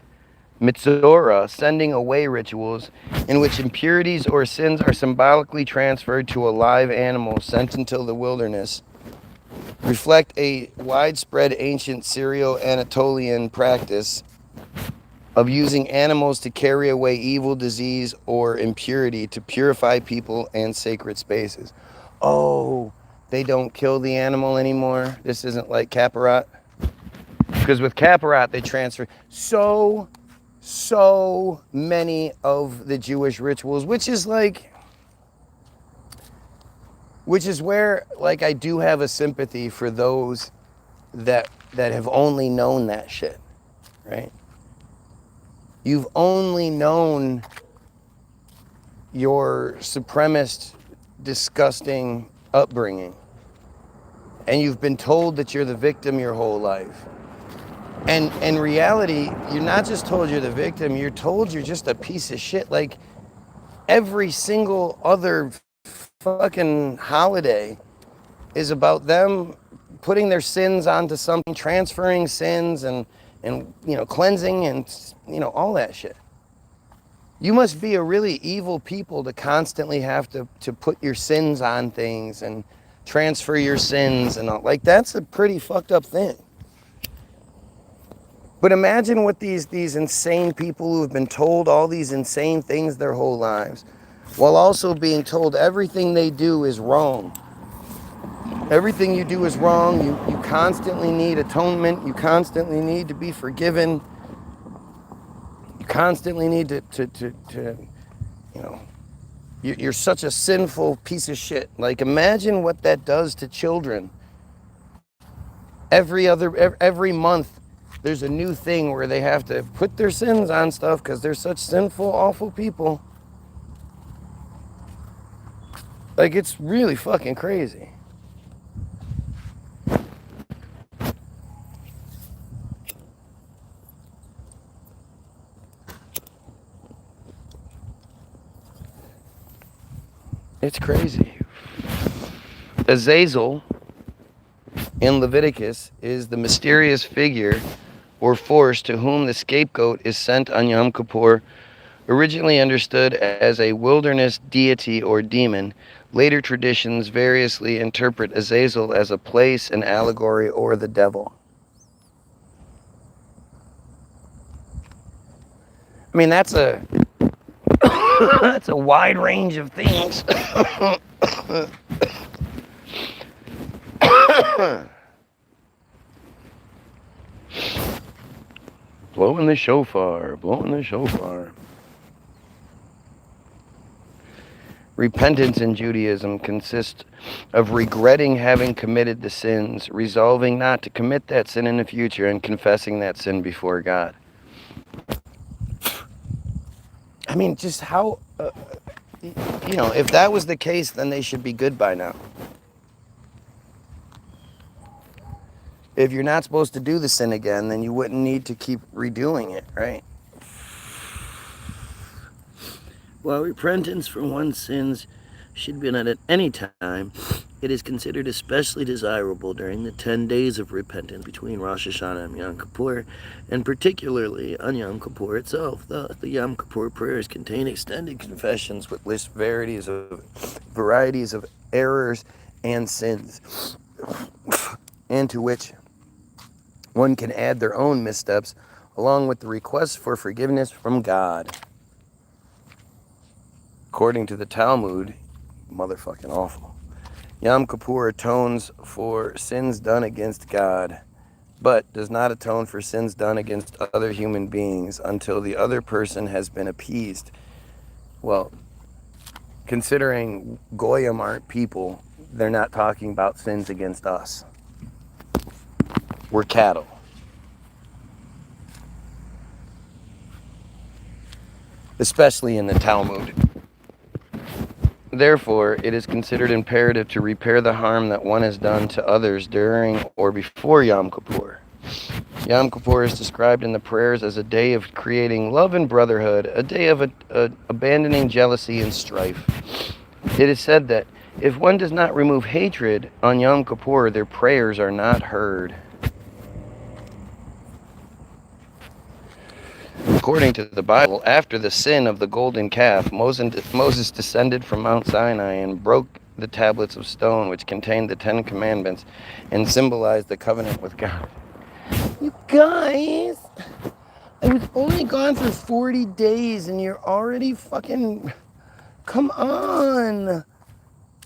Mitzorah, sending away rituals, in which impurities or sins are symbolically transferred to a live animal sent into the wilderness, reflect a widespread ancient Syro-Anatolian practice of using animals to carry away evil, disease, or impurity to purify people and sacred spaces. Oh, they don't kill the animal anymore? This isn't like Kaparat? Because with Kaparat, they transfer so many of the Jewish rituals, which is where, like, I do have a sympathy for those that have only known that shit, right? You've only known your supremacist, disgusting upbringing. And you've been told that you're the victim your whole life. And in reality, you're not just told you're the victim, you're told you're just a piece of shit. Like, every single other fucking holiday is about them putting their sins onto something, transferring sins and cleansing and, all that shit. You must be a really evil people to constantly have to put your sins on things and transfer your sins and all. Like, that's a pretty fucked up thing. But imagine what these insane people who have been told all these insane things their whole lives, while also being told everything they do is wrong. Everything you do is wrong. You constantly need atonement. You constantly need to be forgiven. You constantly need you're such a sinful piece of shit. Like, imagine what that does to children. Every month, there's a new thing where they have to put their sins on stuff because they're such sinful, awful people. Like, it's really fucking crazy. It's crazy. Azazel in Leviticus is the mysterious figure or force to whom the scapegoat is sent on Yom Kippur, originally understood as a wilderness deity or demon. Later traditions variously interpret Azazel as a place, an allegory, or the devil. I mean, that's a that's a wide range of things. Blowing the shofar, blowing the shofar. Repentance in Judaism consists of regretting having committed the sins, resolving not to commit that sin in the future, and confessing that sin before God. I mean, just how, if that was the case, then they should be good by now. If you're not supposed to do the sin again, then you wouldn't need to keep redoing it, right? Well, repentance for one's sins should be done at any time, It is considered especially desirable during the 10 days of repentance between Rosh Hashanah and Yom Kippur, and particularly on Yom Kippur itself. The Yom Kippur prayers contain extended confessions with list varieties of errors and sins, and to which one can add their own missteps, along with the request for forgiveness from God. According to the Talmud, motherfucking awful, Yom Kippur atones for sins done against God, but does not atone for sins done against other human beings until the other person has been appeased. Well, considering Goyim aren't people, they're not talking about sins against us. We're cattle. Especially in the Talmud. Therefore, it is considered imperative to repair the harm that one has done to others during or before Yom Kippur. Yom Kippur is described in the prayers as a day of creating love and brotherhood, a day of abandoning jealousy and strife. It is said that if one does not remove hatred on Yom Kippur, their prayers are not heard. According to the Bible, after the sin of the golden calf, Moses descended from Mount Sinai and broke the tablets of stone which contained the 10 Commandments and symbolized the covenant with God. You guys, I was only gone for 40 days and you're already fucking... Come on.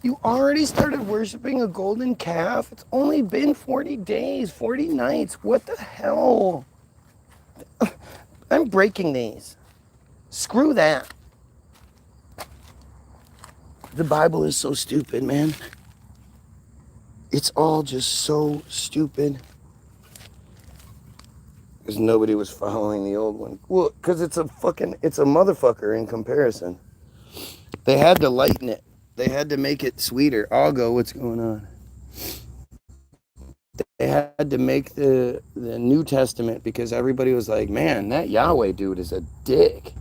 You already started worshiping a golden calf? It's only been 40 days, 40 nights. What the hell? I'm breaking these. Screw that. The Bible is so stupid, man. It's all just so stupid. Because nobody was following the old one. Well, because it's a motherfucker in comparison. They had to lighten it. They had to make it sweeter. I'll go, what's going on? They had to make the New Testament because everybody was like, man, that Yahweh dude is a dick.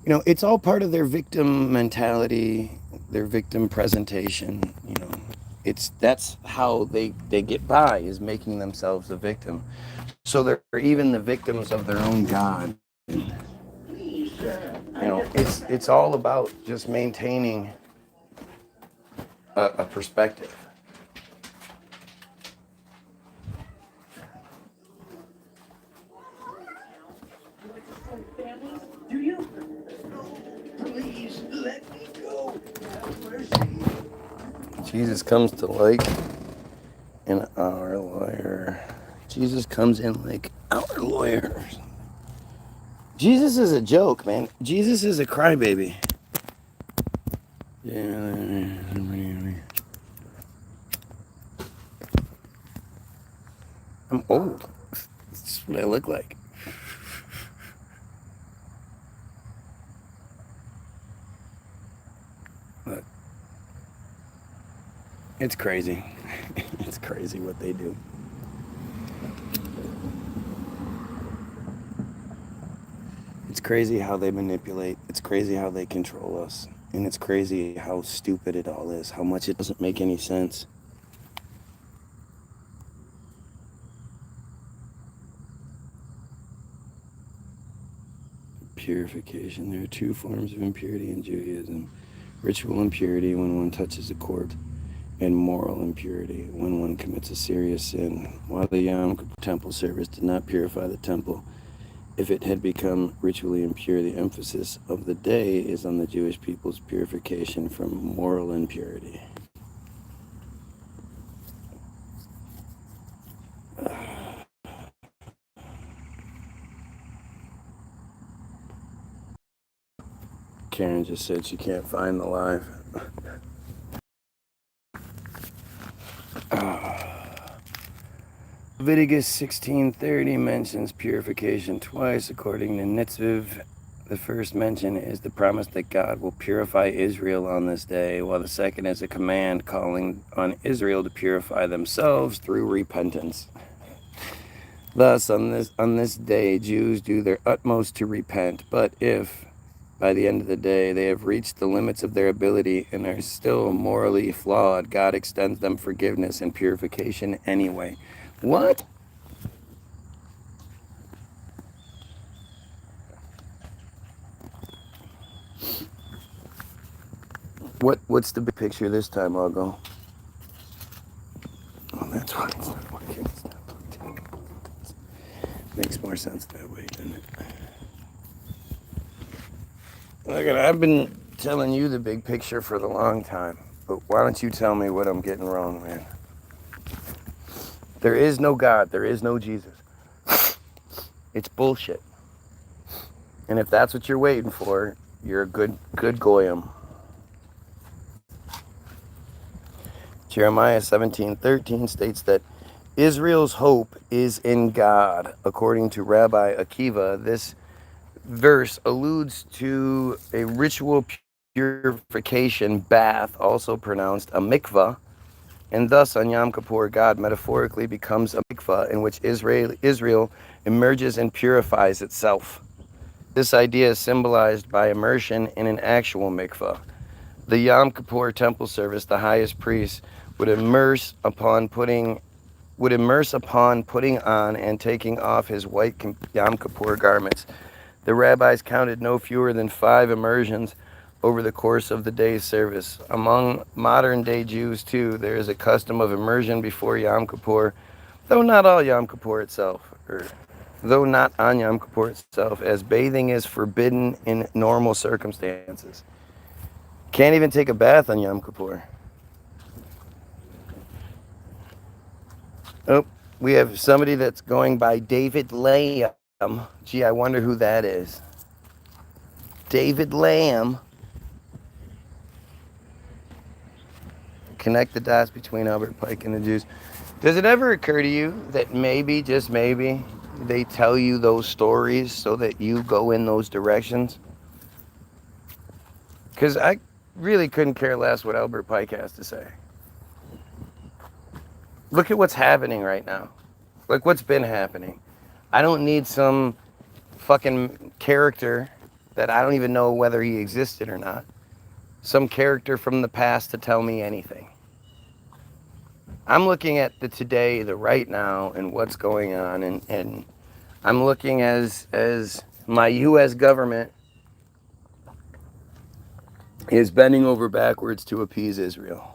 You know, it's all part of their victim mentality, their victim presentation. You know, that's how they get by, is making themselves a victim. So they're even the victims of their own God. You know, it's all about just maintaining a perspective. Do you? Please let me go. Jesus comes to like an our lawyer. Jesus comes in like our lawyers. Jesus is a joke, man. Jesus is a crybaby. Yeah. I'm old. That's what I look like. Look. It's crazy. It's crazy what they do. It's crazy how they manipulate. It's crazy how they control us. And it's crazy how stupid it all is. How much it doesn't make any sense. Purification. There are two forms of impurity in Judaism. Ritual impurity, when one touches a court, and moral impurity, when one commits a serious sin. While the Yom Kippur temple service did not purify the temple, if it had become ritually impure, the emphasis of the day is on the Jewish people's purification from moral impurity. Karen just said she can't find the live. Leviticus 16:30 mentions purification twice. According to Nitzviv, the first mention is the promise that God will purify Israel on this day, while the second is a command calling on Israel to purify themselves through repentance. Thus, on this day, Jews do their utmost to repent, but if, by the end of the day, they have reached the limits of their ability and are still morally flawed, God extends them forgiveness and purification anyway. What? What's the big picture this time, I'll go? Oh, that's why it's not working. It's not working. Makes more sense that way, doesn't it? Look, I've been telling you the big picture for the long time, but why don't you tell me what I'm getting wrong, man? There is no God. There is no Jesus. It's bullshit. And if that's what you're waiting for, you're a good goyim. Jeremiah 17:13 states that Israel's hope is in God. According to Rabbi Akiva, this verse alludes to a ritual purification bath, also pronounced a mikvah, and thus on Yom Kippur, God metaphorically becomes a mikvah in which Israel emerges and purifies itself. This idea is symbolized by immersion in an actual mikvah. The Yom Kippur temple service, the highest priest would immerse upon putting on and taking off his white Yom Kippur garments. The rabbis counted no fewer than 5 immersions over the course of the day's service. Among modern-day Jews, too, there is a custom of immersion before Yom Kippur, though not on Yom Kippur itself, as bathing is forbidden in normal circumstances. Can't even take a bath on Yom Kippur. Oh, we have somebody that's going by David Lamb. Gee, I wonder who that is. David Lamb. Connect the dots between Albert Pike and the Jews. Does it ever occur to you that maybe, just maybe, they tell you those stories so that you go in those directions? Because I really couldn't care less what Albert Pike has to say. Look at what's happening right now. Like what's been happening. I don't need some fucking character that I don't even know whether he existed or not. Some character from the past to tell me anything. I'm looking at the today, the right now, and what's going on, and I'm looking as my U.S. government is bending over backwards to appease Israel.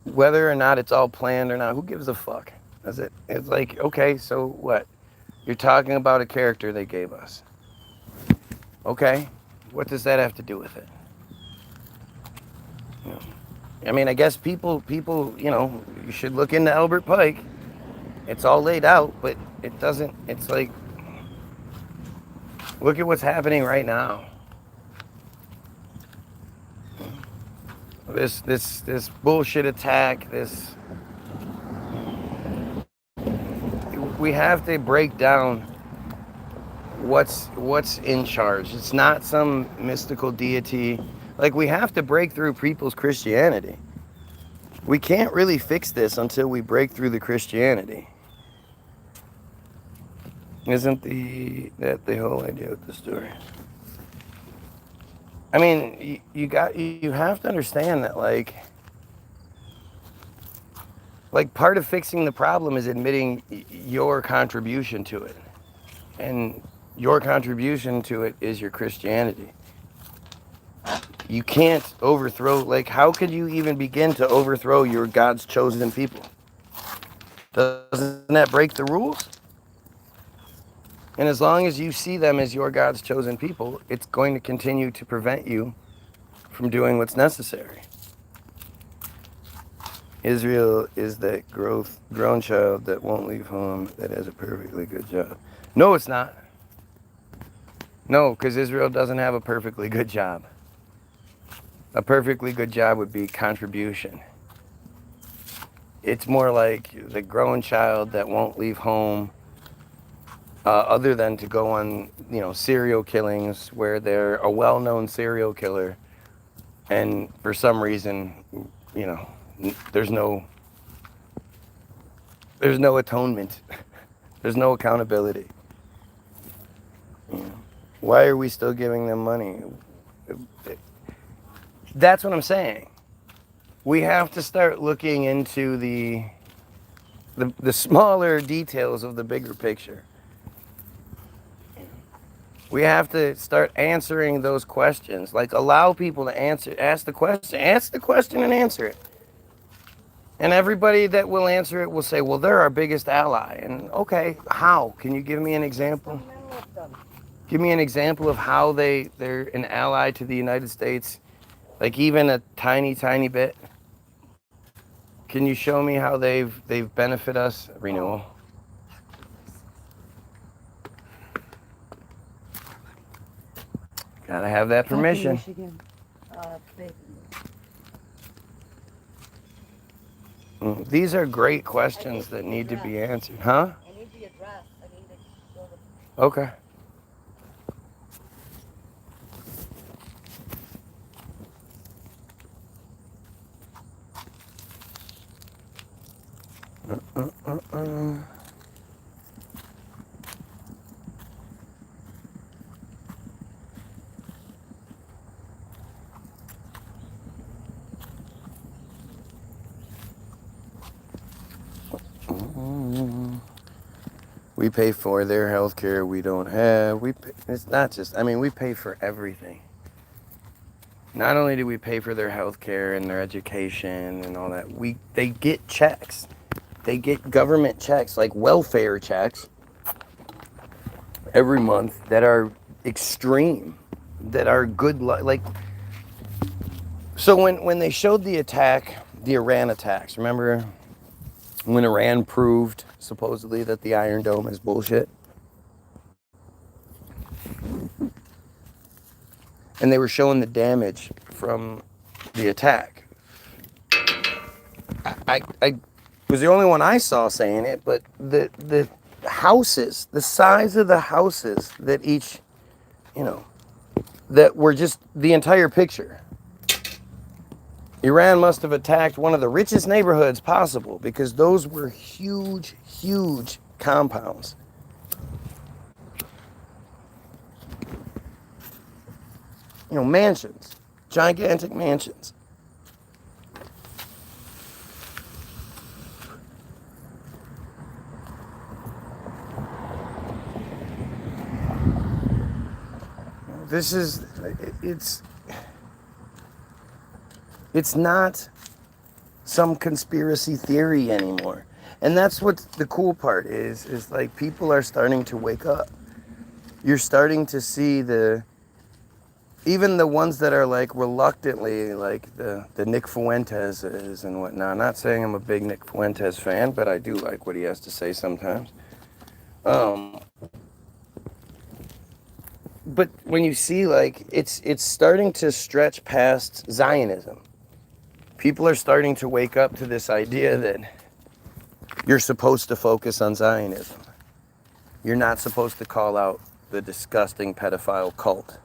Whether or not it's all planned or not, who gives a fuck? It's like, okay, so what? You're talking about a character they gave us. Okay, what does that have to do with it? You know, I mean, I guess people, you know, you should look into Albert Pike. It's all laid out, but it doesn't, it's like, look at what's happening right now. This bullshit attack, we have to break down what's in charge. It's not some mystical deity. Like, we have to break through people's Christianity. We can't really fix this until we break through the Christianity. Isn't that the whole idea with the story? I mean, you have to understand that, like part of fixing the problem is admitting your contribution to it. And your contribution to it is your Christianity. You can't overthrow, like, how could you even begin to overthrow your God's chosen people? Doesn't that break the rules? And as long as you see them as your God's chosen people, it's going to continue to prevent you from doing what's necessary. Israel is that grown child that won't leave home, that has a perfectly good job. No, it's not. No, because Israel doesn't have a perfectly good job. A perfectly good job would be contribution. It's more like the grown child that won't leave home, other than to go on, you know, serial killings where they're a well-known serial killer And for some reason, there's no atonement. There's no accountability. Why are we still giving them money? That's what I'm saying. We have to start looking into the smaller details of the bigger picture. We have to start answering those questions. Like, allow people to ask the question and answer it. And everybody that will answer it will say, well, they're our biggest ally. And okay, how? Can you give me an example? Give me an example of how they're an ally to the United States, like even a tiny, tiny bit. Can you show me how they've benefit us? Renewal. Gotta have that permission. These are great questions that need to be answered. Huh? I need the address. I need to go to... Okay. We pay for their health care we don't have. It's not just, we pay for everything. Not only do we pay for their health care and their education and all that, they get checks. They get government checks, like welfare checks, every month that are extreme, that are good, so when they showed the Iran attacks, remember when Iran proved supposedly that the Iron Dome is bullshit? And they were showing the damage from the attack. I was the only one I saw saying it, but the houses, the size of the houses that each, that were just the entire picture. Iran must have attacked one of the richest neighborhoods possible because those were huge, huge compounds. Mansions, gigantic mansions. It's not some conspiracy theory anymore. And that's what the cool part is like people are starting to wake up. You're starting to see even the ones that are like reluctantly, like the Nick Fuenteses and whatnot. I'm not saying I'm a big Nick Fuentes fan, but I do like what he has to say sometimes. But when you see, like, it's starting to stretch past Zionism. People are starting to wake up to this idea that you're supposed to focus on Zionism. You're not supposed to call out the disgusting pedophile cult.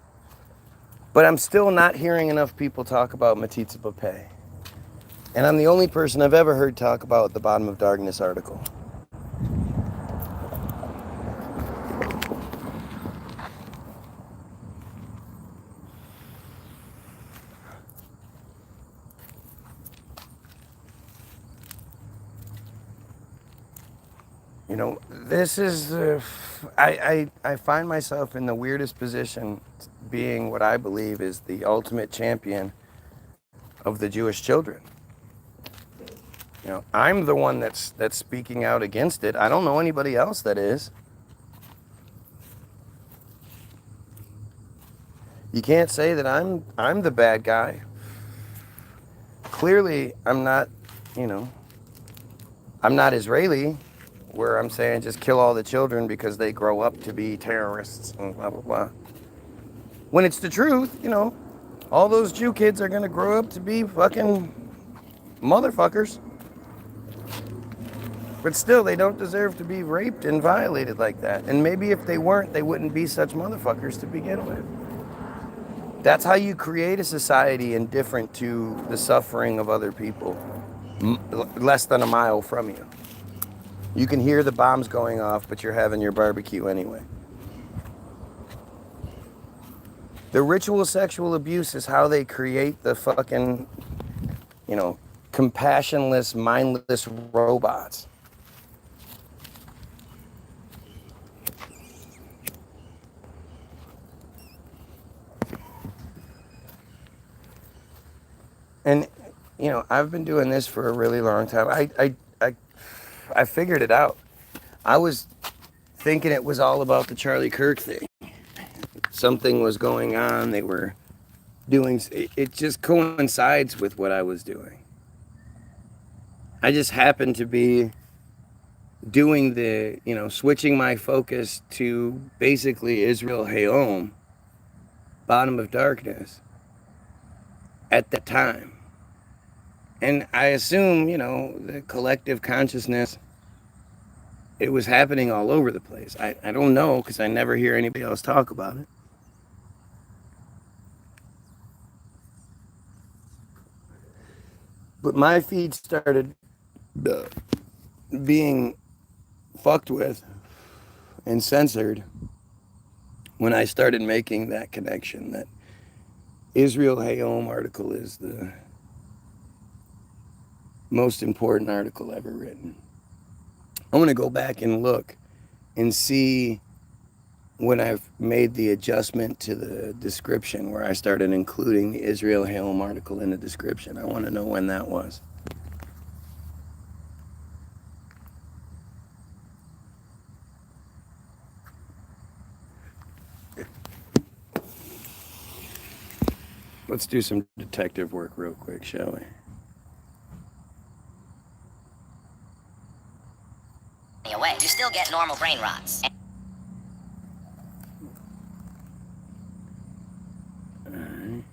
But I'm still not hearing enough people talk about Matitza Bapay. And I'm the only person I've ever heard talk about the Bottom of Darkness article. This is, I find myself in the weirdest position, being what I believe is the ultimate champion of the Jewish children. I'm the one that's speaking out against it. I don't know anybody else that is. You can't say that I'm the bad guy. Clearly, I'm not Israeli, where I'm saying just kill all the children because they grow up to be terrorists and blah, blah, blah. When it's the truth, all those Jew kids are going to grow up to be fucking motherfuckers. But still, they don't deserve to be raped and violated like that. And maybe if they weren't, they wouldn't be such motherfuckers to begin with. That's how you create a society indifferent to the suffering of other people, less than a mile from you. You can hear the bombs going off, but you're having your barbecue anyway. The ritual sexual abuse is how they create the fucking, compassionless, mindless robots. And, I've been doing this for a really long time. I figured it out. I was thinking it was all about the Charlie Kirk thing. Something was going on. They were doing, it just coincides with what I was doing. I just happened to be doing the, switching my focus to basically Israel Hayom, bottom of darkness, at the time. And I assume, the collective consciousness, it was happening all over the place. I don't know, because I never hear anybody else talk about it. But my feed started being fucked with and censored when I started making that connection that Israel Hayom article is the most important article ever written. I want to go back and look and see when I've made the adjustment to the description where I started including the Israel Hayom article in the description. I want to know when that was. Let's do some detective work real quick, shall we? Away, you still get normal brain rots. Alright.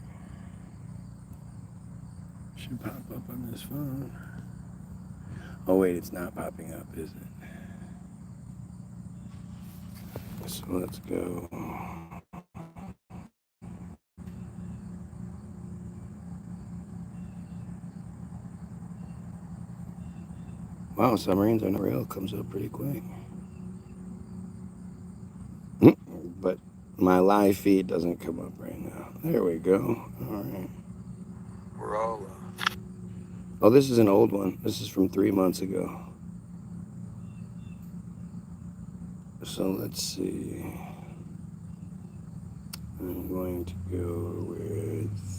Should pop up on this phone. Oh wait, it's not popping up, is it? So let's go. Wow, submarines on the rail comes up pretty quick. But my live feed doesn't come up right now. There we go. All right. We're all... Oh, this is an old one. This is from 3 months ago. So let's see. I'm going to go with...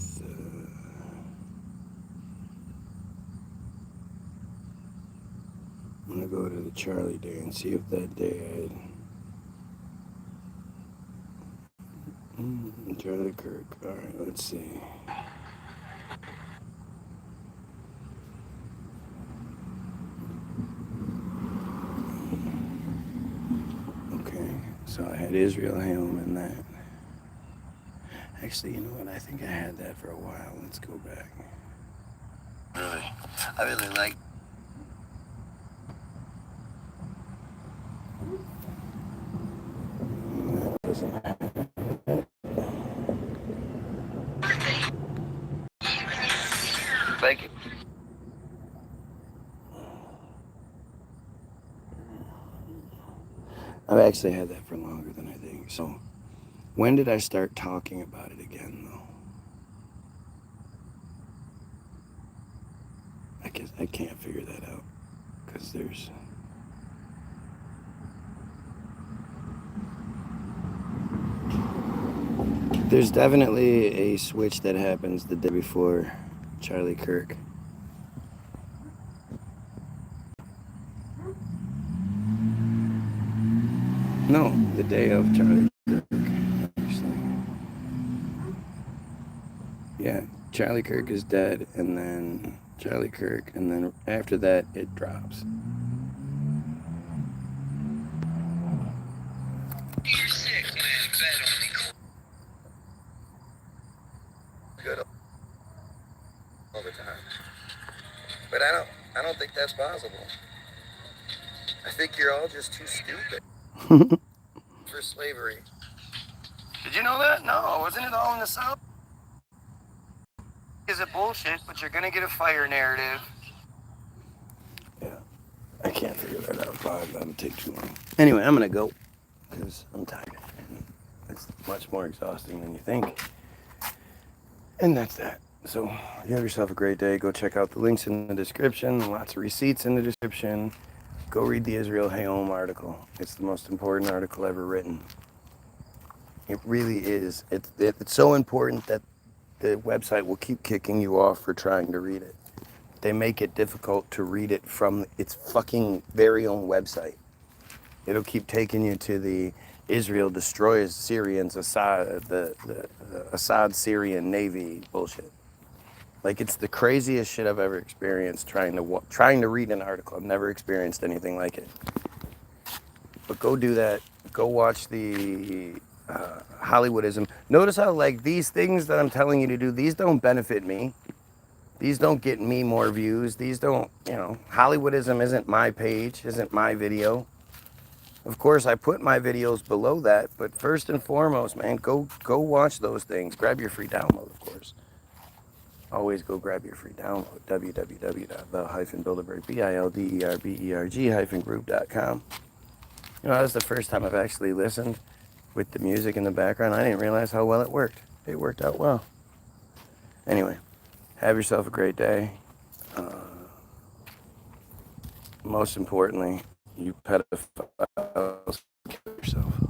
I'm going to go to the Charlie Day and see if that day I had... Charlie Kirk. All right, let's see. Okay, so I had Israel Hayom in that. Actually, you know what? I think I had that for a while. Let's go back. Really? I really like... Thank you. I've actually had that for longer than I think. So, when did I start talking about it again, though? I guess I can't figure that out because there's definitely a switch that happens the day before Charlie Kirk. No, the day of Charlie Kirk, actually. Yeah, Charlie Kirk is dead, and then Charlie Kirk, and then after that, it drops. You're sick, man. Bet on me. Good all the time. But I don't think that's possible. I think you're all just too stupid for slavery. Did you know that? No, wasn't it all in the South? is a bullshit, but you're gonna get a fire narrative. Yeah, I can't figure that out. That would take too long. Anyway, I'm gonna go because I'm tired. It's much more exhausting than you think. And that's that. So you have yourself a great day. Go check out the links in the description. Lots of receipts in the description. Go read the Israel Hayom article. It's the most important article ever written. It really is. It's so important that the website will keep kicking you off for trying to read it. They make it difficult to read it from its fucking very own website. It'll keep taking you to the Israel destroys Syrians, the Assad Syrian Navy bullshit. Like, it's the craziest shit I've ever experienced trying to read an article. I've never experienced anything like it. But go do that. Go watch the Hollywoodism. Notice how, like, these things that I'm telling you to do, these don't benefit me. These don't get me more views. These don't, Hollywoodism isn't my page, isn't my video. Of course, I put my videos below that, but first and foremost, man, go watch those things. Grab your free download, of course. Always go grab your free download, www.the-bilderberg-group.com. That was the first time I've actually listened with the music in the background. I didn't realize how well it worked. It worked out well. Anyway, have yourself a great day. Most importantly, you pedophiles, kill yourself.